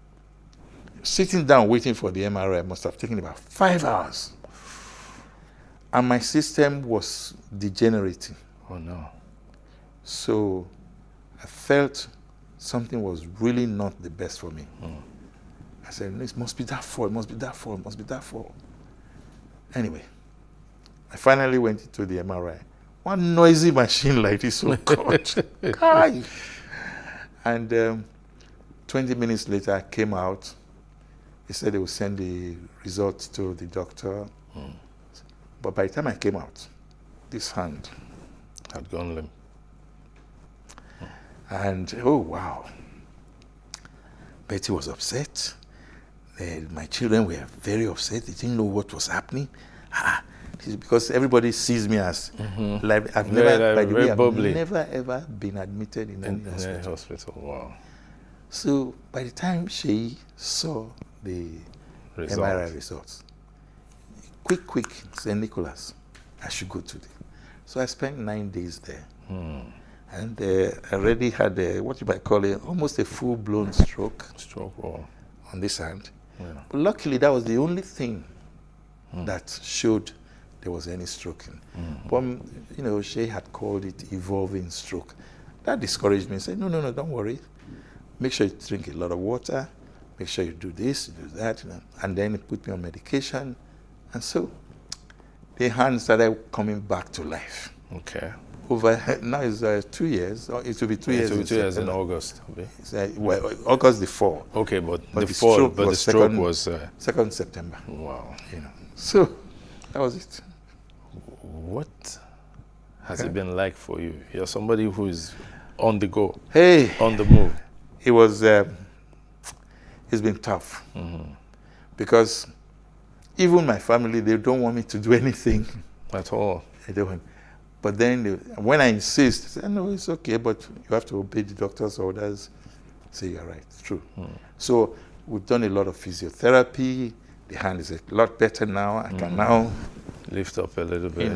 Sitting down waiting for the MRI must have taken about 5 hours. And my system was degenerating. Oh no. So I felt something was really not the best for me. I said, it must be that fall, it must be that fall, it must be that fall. Anyway, I finally went into the MRI. One noisy machine like this, oh God. And 20 minutes later, I came out They said they would send the results to the doctor. But by the time I came out, this hand had gone limp. And oh wow, Betty was upset. My children were very upset. They didn't know what was happening. Because everybody sees me as like I've never, by the way, I've never ever been admitted in any hospital. Wow. So by the time she saw the MRI results, quick, St. Nicholas, I should go to the. So I spent 9 days there. And I already had what you might call almost a full-blown stroke. On this hand. Yeah. But luckily, that was the only thing that showed there was any stroke. But she had called it evolving stroke. That discouraged me and said, no, don't worry. Make sure you drink a lot of water. Make sure you do this, you do that. And then it put me on medication. And so the hand started coming back to life. Okay. Over now it's 2 years. It will be 2 years. It will be 2 years in August. Well, August the 4th. Okay, but the stroke was 2nd September. Wow. So that was it. What has it been like for you? You're somebody who is on the go. Hey, on the move. It was. It's been tough because even my family, they don't want me to do anything at all. They don't. But then when I insist, they say, no, it's okay, but you have to obey the doctor's orders. Say, you're right, it's true. So we've done a lot of physiotherapy. The hand is a lot better now. I can now lift up a little bit.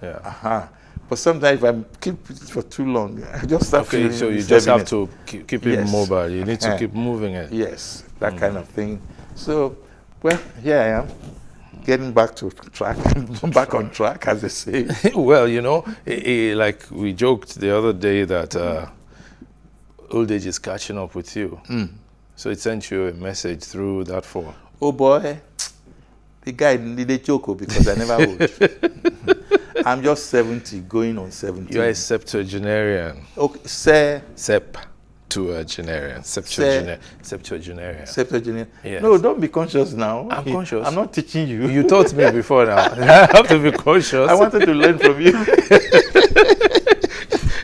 Yeah. But sometimes if I keep it for too long, I just start feeling. So you just have to keep it mobile. You need to keep moving it. Yes, that kind of thing. So, well, here I am. Getting back to track, back on track, as they say. Well, like we joked the other day that old age is catching up with you. So it sent you a message through that phone. Oh boy, the guy needed joke because I never would. I'm just 70, going on 70. You're a septuagenarian. Okay, Septuagenarian. Septuagenarian. Yes. No, don't be conscious now. I'm conscious. I'm not teaching you. You taught me before now. I have to be conscious. I wanted to learn from you.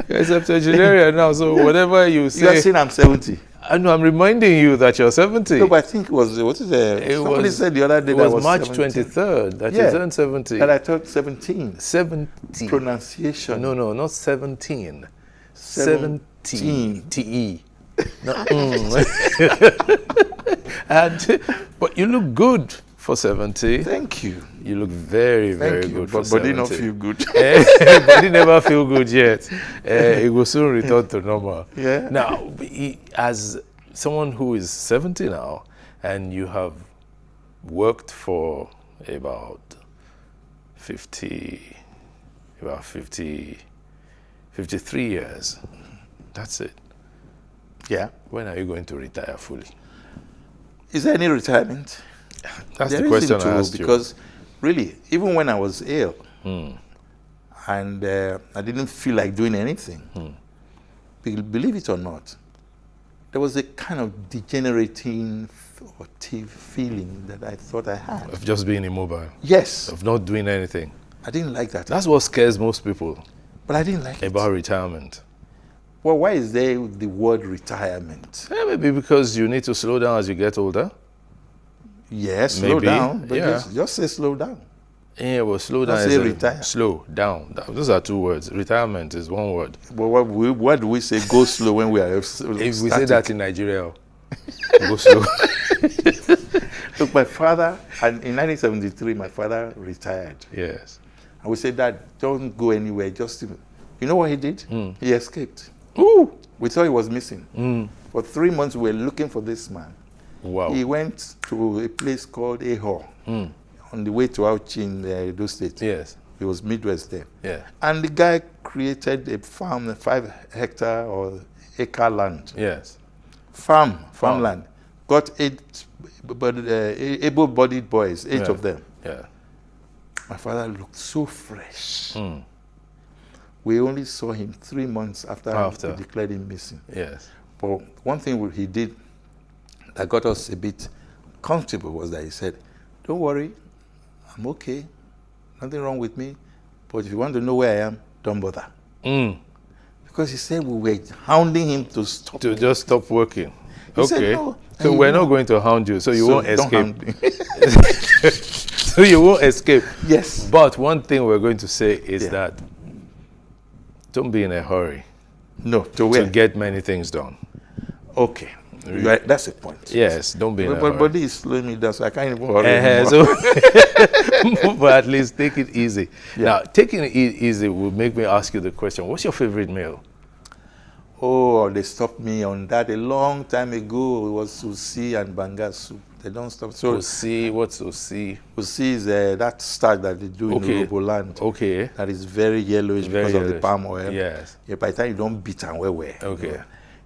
You're a septuagenarian now, so whatever you say. You are saying I'm 70. I know, I'm reminding you that you're 70. No, but I think it was, somebody said the other day that was March 17. 23rd that you turned 70. That I turned 17. 70. Pronunciation. No, not 17. 17. T-E. But you look good for 70. Thank you. You look very, very good for 70. Body not feel good. Body never feel good yet. It will soon return to normal. Yeah. Now, as someone who is 70 now, and you have worked for about 53 years, that's it. Yeah. When are you going to retire fully? Is there any retirement? That's the question I asked you. Because really, even when I was ill and I didn't feel like doing anything, believe it or not, there was a kind of degenerating feeling that I thought I had. Of just being immobile? Yes. Of not doing anything? I didn't like that. That's what scares most people. But I didn't like it. About retirement. Well, why is there the word retirement? Maybe because you need to slow down as you get older. Yes, slow down. But just say slow down. Yeah, well, slow down is retire. Slow down. Those are two words. Retirement is one word. Well, what do we say? Go slow when we are If we say that in Nigeria, go slow. Look, my father, and in 1973, my father retired. Yes. And we said, Dad, don't go anywhere. Just, you know what he did? He escaped. Ooh. We thought he was missing. For 3 months, we were looking for this man. Wow. He went to a place called Eho on the way to Auchi in Edo State. Yes. He was Midwest there. Yeah. And the guy created a farm, a 5-hectare or acre land. Yes. Farmland. Got 8 able-bodied boys, 8 of them. Yeah. My father looked so fresh. We only saw him 3 months after we declared him missing. Yes. But one thing he did that got us a bit comfortable was that he said, don't worry, I'm okay, nothing wrong with me, but if you want to know where I am, don't bother. Because he said we were hounding him to stop. To just stop working. He said, Okay. no. So And we're you not know- going to hound you, so you So won't don't escape. hound me. So you won't escape. Yes. But one thing we're going to say is that don't be in a hurry. No, to where? To get many things done. Okay. Right, that's the point. Yes, don't be in a My hurry. body is slowing me down, so I can't even hurry So, but at least take it easy. Yeah. Now, taking it easy will make me ask you the question, what's your favorite meal? Oh, they stopped me on that a long time ago. It was sushi and banga soup. They don't stop. So Sushi, what's sushi? Sushi is that starch that they do in Okay. Urhobo land. Okay. That is very yellowish Very because of the yellowish. palm oil. Yes. Yeah, by the time you don't beat and well. Okay.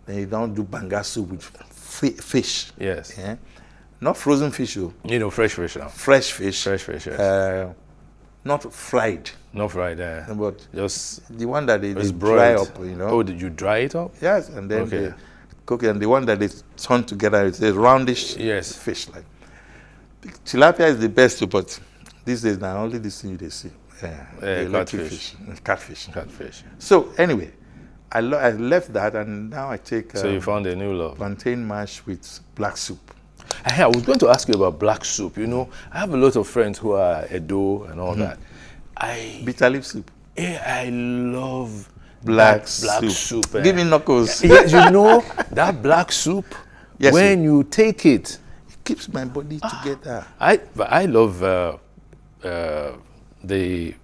Then you don't do banga soup with fish. Yes. Yeah. Not frozen fish, though. You know, fresh fish now. Fresh fish. Fresh fish, yes. Not fried. Not fried, But just the one that they it's dry broiled. up, you know. Oh, did you dry it up? Yes, and then Okay. they cook it. And the one that they turn together is a roundish fish. Like tilapia is the best, too, but these days now only this thing they see. The electric Catfish. fish. Catfish. Catfish. So anyway, I left that and now I take So you found a new love. plantain mash with black soup. I was going to ask you about black soup. You know, I have a lot of friends who are Edo and all that. Bitter leaf soup. I love Black soup. Give me knuckles. Yes, you know that black soup. Yes, when you take it, it keeps my body together. I love the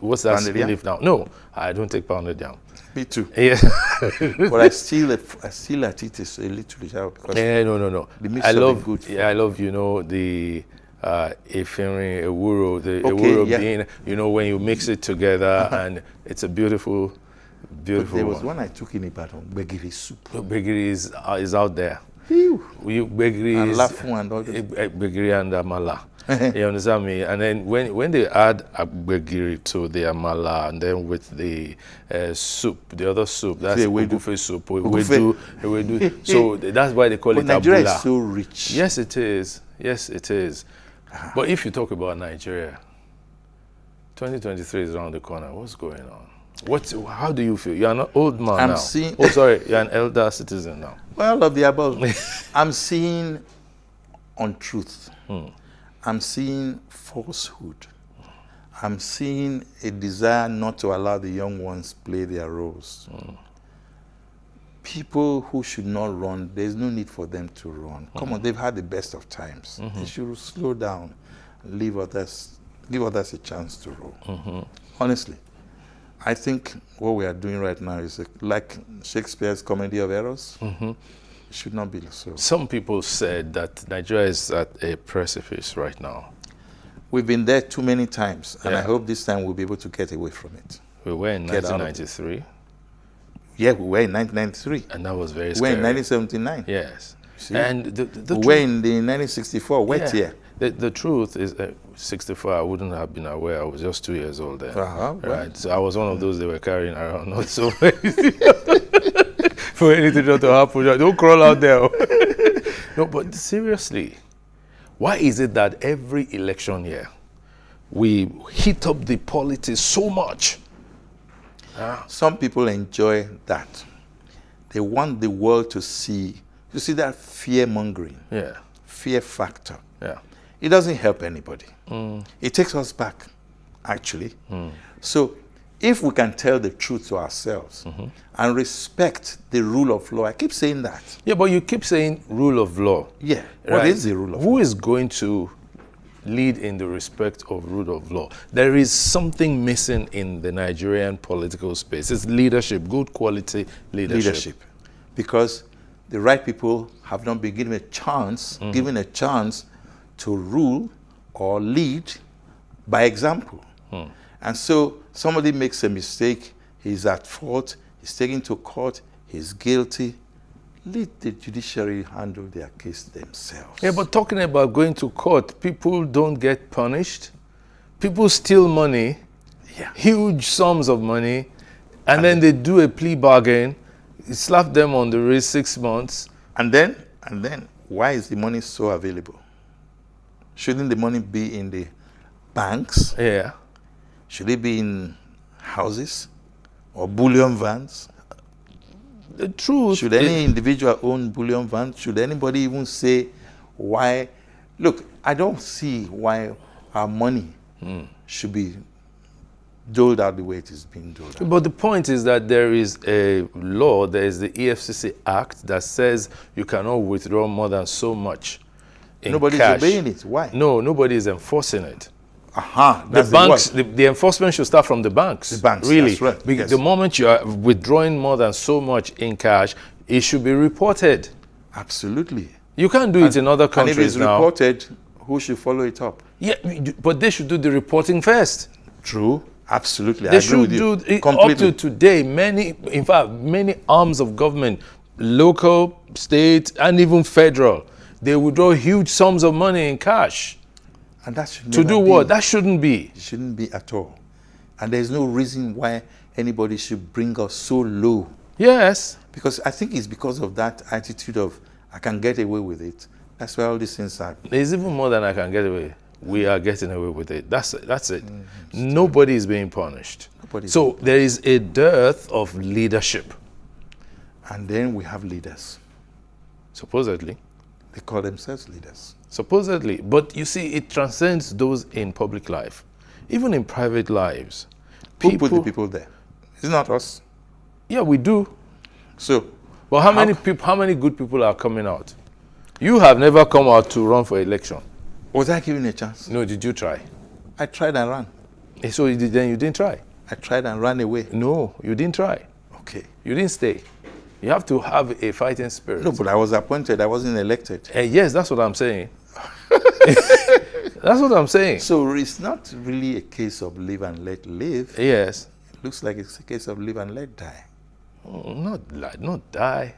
what's that Pounded yam? leaf now? No, I don't take pounded yam. Me too. Yes. But I still at it is a little sharp because No. the mix I will be love good. I love the efirin, ewuro, the Okay, ewuro yeah. bean. You know when you mix it together and it's a beautiful But there was one. one I took in Ibadan, gbegiri soup. Gbegiri is out there. Phew. Gbegiri And is lafu and all this. gbegiri and amala. You understand me? And then when they add gbegiri to the amala and then with the soup, the other soup, that's The ewedu. ogufe soup. Ogufe. Ewedu. So that's why they call But it Nigeria abula. is so rich. Yes, it is. Yes, it is. But if you talk about Nigeria, 2023 is around the corner. What's going on? How do you feel? You're an old man I'm now. seeing- Oh, sorry, you're an elder citizen now. Well, of the above. I'm seeing untruth. I'm seeing falsehood. I'm seeing a desire not to allow the young ones play their roles. People who should not run, there's no need for them to run. Come on, they've had the best of times. They should slow down, and give others a chance to roll. Honestly, I think what we are doing right now is like Shakespeare's Comedy of Errors. It should not be so. Some people said that Nigeria is at a precipice right now. We've been there too many times, and Yeah. I hope this time we'll be able to get away from it. We were in Get out of it. 1993. Yeah, we were in 1993. And that was very We scary. were in 1979. Yes. See? And the we were truth- in the 1964 wet Yeah. year. The truth is, 64, I wouldn't have been aware. I was just 2 years old then. Well. Right. So I was one of those they were carrying around. Not so for anything not to happen. Don't crawl out there. No, but seriously, why is it that every election year we heat up the politics so much? Some people enjoy that. They want the world to see. You see that fear mongering? Yeah. Fear factor. Yeah. It doesn't help anybody. It takes us back, actually. So if we can tell the truth to ourselves and respect the rule of law, I keep saying that. Yeah, but you keep saying rule of law. Yeah. What is the rule of Who is going to lead in the respect of rule of law? There is something missing in the Nigerian political space. It's leadership, good quality leadership. Because the right people have not been given a chance, to rule or lead by example. And so somebody makes a mistake, he's at fault, he's taken to court, he's guilty. Let the judiciary handle their case themselves. Yeah, but talking about going to court, people don't get punished. People steal money, huge sums of money, and then they do a plea bargain, slap them on the wrist 6 months. And then why is the money so available? Shouldn't the money be in the banks? Yeah. Should it be in houses or bullion vans? The truth. Should any individual own bullion vans? Should anybody even say why? Look, I don't see why our money should be doled out the way it is being doled out. But the point is that there is a law, there is the EFCC Act that says you cannot withdraw more than so much in Nobody's cash. obeying it. Why? No, nobody is enforcing it. Aha, The banks, the enforcement should start from the banks. The banks, really. that's right, Because yes. the moment you are withdrawing more than so much in cash, it should be reported. Absolutely. You can't do it in other And countries if it's now. reported, who should follow it up? Yeah, but they should do the reporting first. True. Absolutely. They I agree with should you. do it. Up Completely. to today, in fact, many arms of government, local, state, and even federal, they withdraw huge sums of money in cash. And that should To never do be. what? That shouldn't be. It shouldn't be at all. And there's no reason why anybody should bring us so low. Yes. Because I think it's because of that attitude of, I can get away with it. That's why all these things are. There's even more than I can get away. We are getting away with it. That's it. Nobody is being punished. Nobody's So there is a dearth of leadership. And then we have leaders. Supposedly. They call themselves leaders. Supposedly. But you see, it transcends those in public life. Even in private lives. Who put the people there? It's not us. Yeah, we do. So, but how many people? How many good people are coming out? You have never come out to run for election. Was I given a chance? No, did you try? I tried and ran. So then you didn't try? I tried and ran away. No, you didn't try. Okay. You didn't stay. You have to have a fighting spirit. No, but I was appointed. I wasn't elected. Yes, that's what I'm saying. That's what I'm saying. So it's not really a case of live and let live. Yes. It looks like it's a case of live and let die. Oh, not die.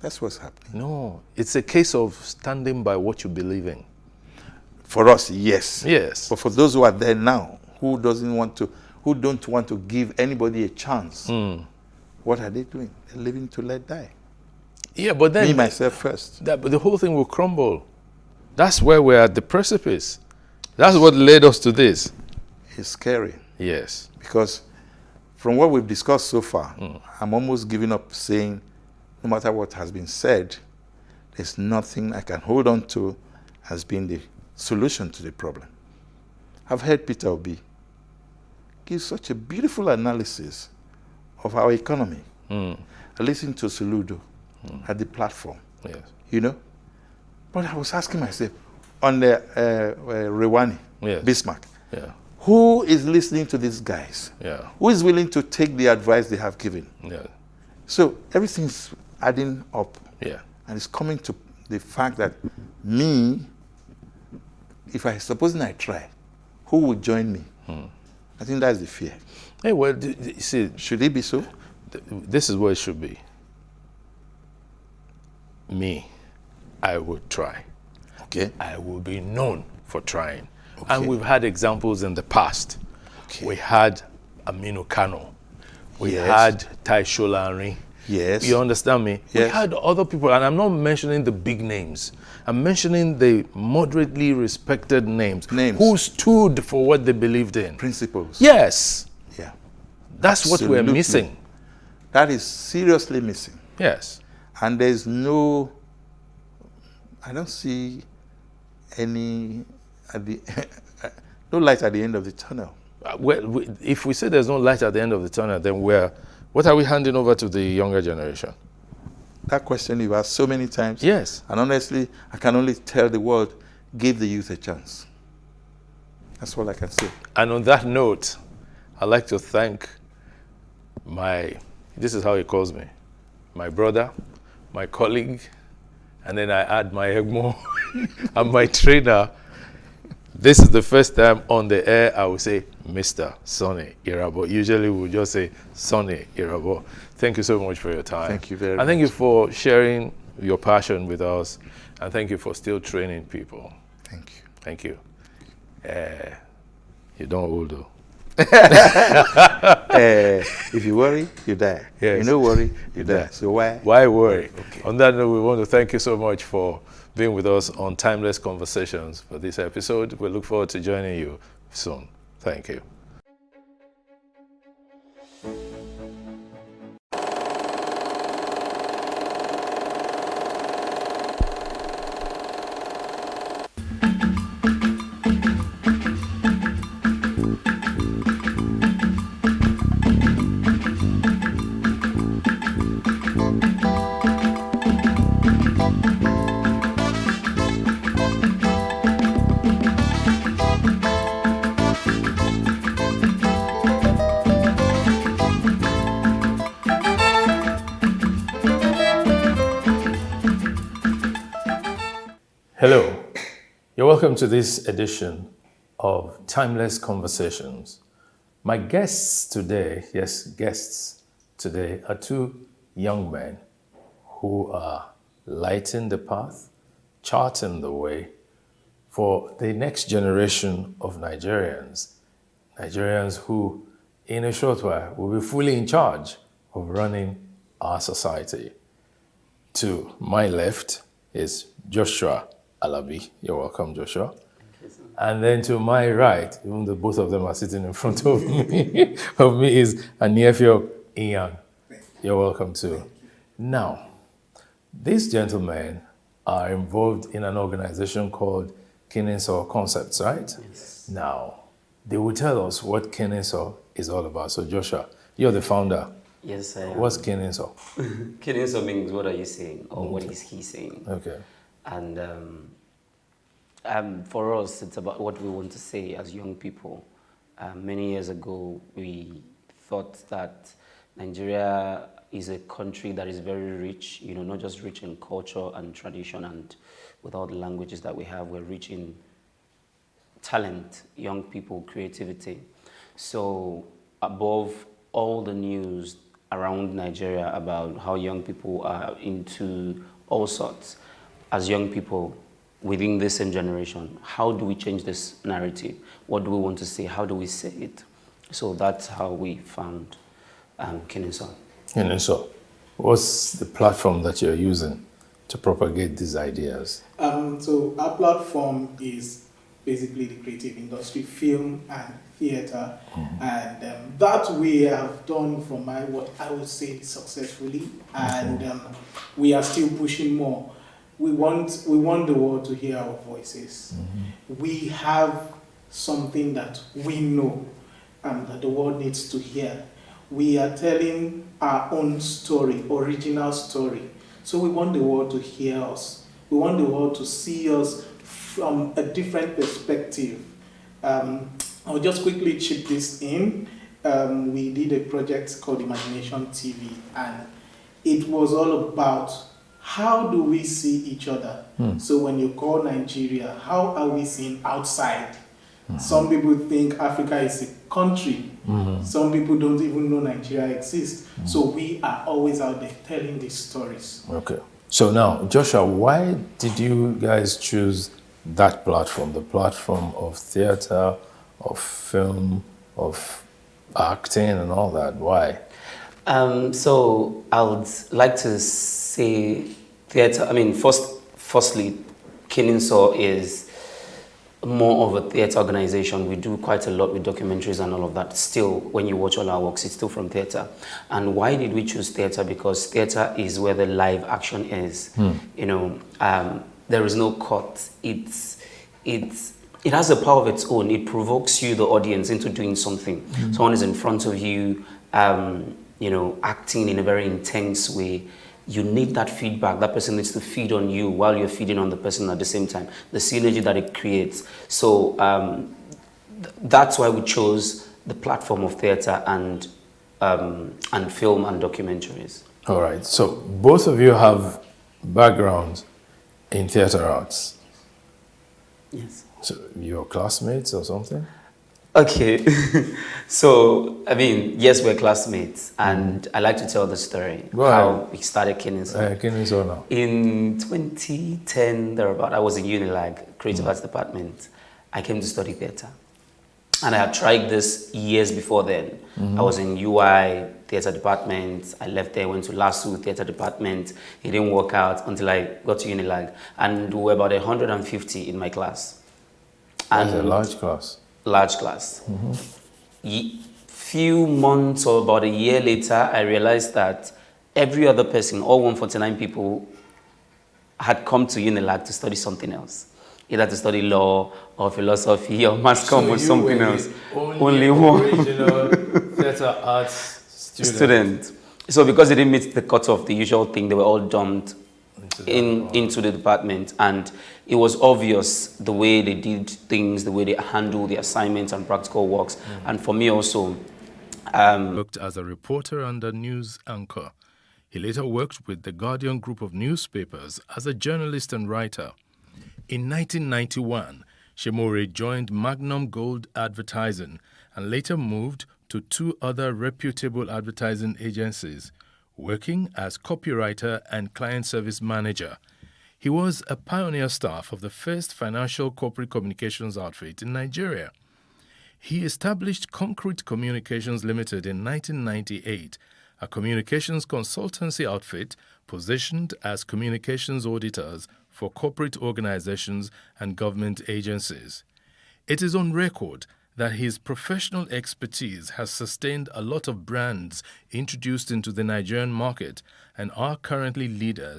That's what's happening. No, it's a case of standing by what you believe in. For us, yes. Yes. But for those who are there now, who don't want to give anybody a chance, what are they doing? They're living to let die. Yeah, but then me myself first. But the whole thing will crumble. That's where we're at the precipice. That's what led us to this. It's scary. Yes. Because from what we've discussed so far, I'm almost giving up saying, no matter what has been said, there's nothing I can hold on to as being the solution to the problem. I've heard Peter Obi give such a beautiful analysis of our economy. I listened to Soludo at the platform. Yes. You know? But I was asking myself, on the Rewani, Bismarck, who is listening to these guys? Yeah. Who is willing to take the advice they have given? Yeah. So everything's adding up. Yeah. And it's coming to the fact that me, if I supposing I try, who would join me? I think that's the fear. Hey, well, see, should it be so? This is what it should be. Me, I would try. Okay. I will be known for trying. Okay. And we've had examples in the past. Okay. We had Aminu Kano. We had Tai Sholari. Yes. You understand me? Yes. We had other people, and I'm not mentioning the big names. I'm mentioning the moderately respected names. Who stood for what they believed in. Principles. Yes. Yeah. That's what we're missing. That is seriously missing. Yes. And there's no, I don't see any, no light at the end of the tunnel. Well, if we say there's no light at the end of the tunnel, then what are we handing over to the younger generation? That question you've asked so many times. Yes. And honestly, I can only tell the world, give the youth a chance. That's all I can say. And on that note, I'd like to thank this is how he calls me, my brother, my colleague, and then I add my Egmo and my trainer. This is the first time on the air I will say Mr. Sonny Irabo. Usually we'll just say Sonny Irabo. Thank you so much for your time. Thank you very much. And thank you for sharing your passion with us. And thank you for still training people. Thank you. Thank you. You don't old though. If you worry, you die. Yes. You don't worry, you die. So why? Why worry? Okay. On that note, we want to thank you so much for being with us on Timeless Conversations for this episode. We look forward to joining you soon. Thank you. Hello, you're welcome to this edition of Timeless Conversations. My guests today, yes, guests today are two young men who are lighting the path, charting the way for the next generation of Nigerians. Nigerians who, in a short while, will be fully in charge of running our society. To my left is Joshua Alabi. You're welcome, Joshua. And then to my right, even though both of them are sitting in front of me, is Aniefio Ian. You're welcome too. Now, these gentlemen are involved in an organization called Kenensaw Concepts, right? Yes. Now, they will tell us what Kenensaw is all about. So, Joshua, you're the founder. Yes, I am. What's Kenensaw? Kenensaw means what are you saying, or what is he saying? Okay. And for us, it's about what we want to say as young people. Many years ago, we thought that Nigeria is a country that is very rich, you know, not just rich in culture and tradition, and with all the languages that we have, we're rich in talent, young people, creativity. So above all the news around Nigeria about how young people are into all sorts, as young people within this same generation, how do we change this narrative? What do we want to say? How do we say it? So that's how we found Kenensaw. Kenensaw, what's the platform that you're using to propagate these ideas? So our platform is basically the creative industry, film and theater, and that we have done from what I would say successfully, and we are still pushing more. We want the world to hear our voices. We have something that we know that the world needs to hear. We are telling our own story, original story. So we want the world to hear us. We want the world to see us from a different perspective. I'll just quickly chip this in. We did a project called Imagination TV, and it was all about how do we see each other? So when you call Nigeria, how are we seen outside? Some people think Africa is a country. Some people don't even know Nigeria exists. So we are always out there telling these stories. Okay. So now, Joshua, why did you guys choose that platform, the platform of theater, of film, of acting and all that? Why? So I would like to say theater. I mean, firstly, Kenensaw is more of a theater organization. We do quite a lot with documentaries and all of that. Still, when you watch all our works, it's still from theater. And why did we choose theater? Because theater is where the live action is. You know, there is no cut. It has a power of its own. It provokes you, the audience, into doing something. Someone is in front of you, you know, acting in a very intense way. You need that feedback. That person needs to feed on you while you're feeding on the person at the same time. The synergy that it creates. So that's why we chose the platform of theater and film and documentaries. All right. So both of you have backgrounds in theater arts. Yes. So you're classmates or something? Okay. So, I mean, yes, we're classmates, and I like to tell the story how we started Kenensaw. Kenensaw now. In 2010, thereabout, I was in Unilag, Creative Arts Department. I came to study theater. And I had tried this years before then. I was in UI theatre department. I left there, went to LASU theatre department. It didn't work out until I got to Unilag. And we were about 150 in my class. That's a large class. Large class. Few months or about a year later, I realized that every other person, all 149 people, had come to Unilag to study something else. Either to study law or philosophy or mass comm or something else. Only one original theatre arts student. So because they didn't meet the cutoff, the usual thing, they were all dumped into the department. And it was obvious the way they did things, the way they handled the assignments and practical works. And for me also, worked as a reporter and a news anchor. He later worked with the Guardian group of newspapers as a journalist and writer. In 1991, Shemore joined Magnum Gold Advertising and later moved to 2 other reputable advertising agencies, working as copywriter and client service manager. He was a pioneer staff of the first financial corporate communications outfit in Nigeria. He established Concrete Communications Limited in 1998, a communications consultancy outfit positioned as communications auditors for corporate organizations and government agencies. It is on record that his professional expertise has sustained a lot of brands introduced into the Nigerian market and are currently leaders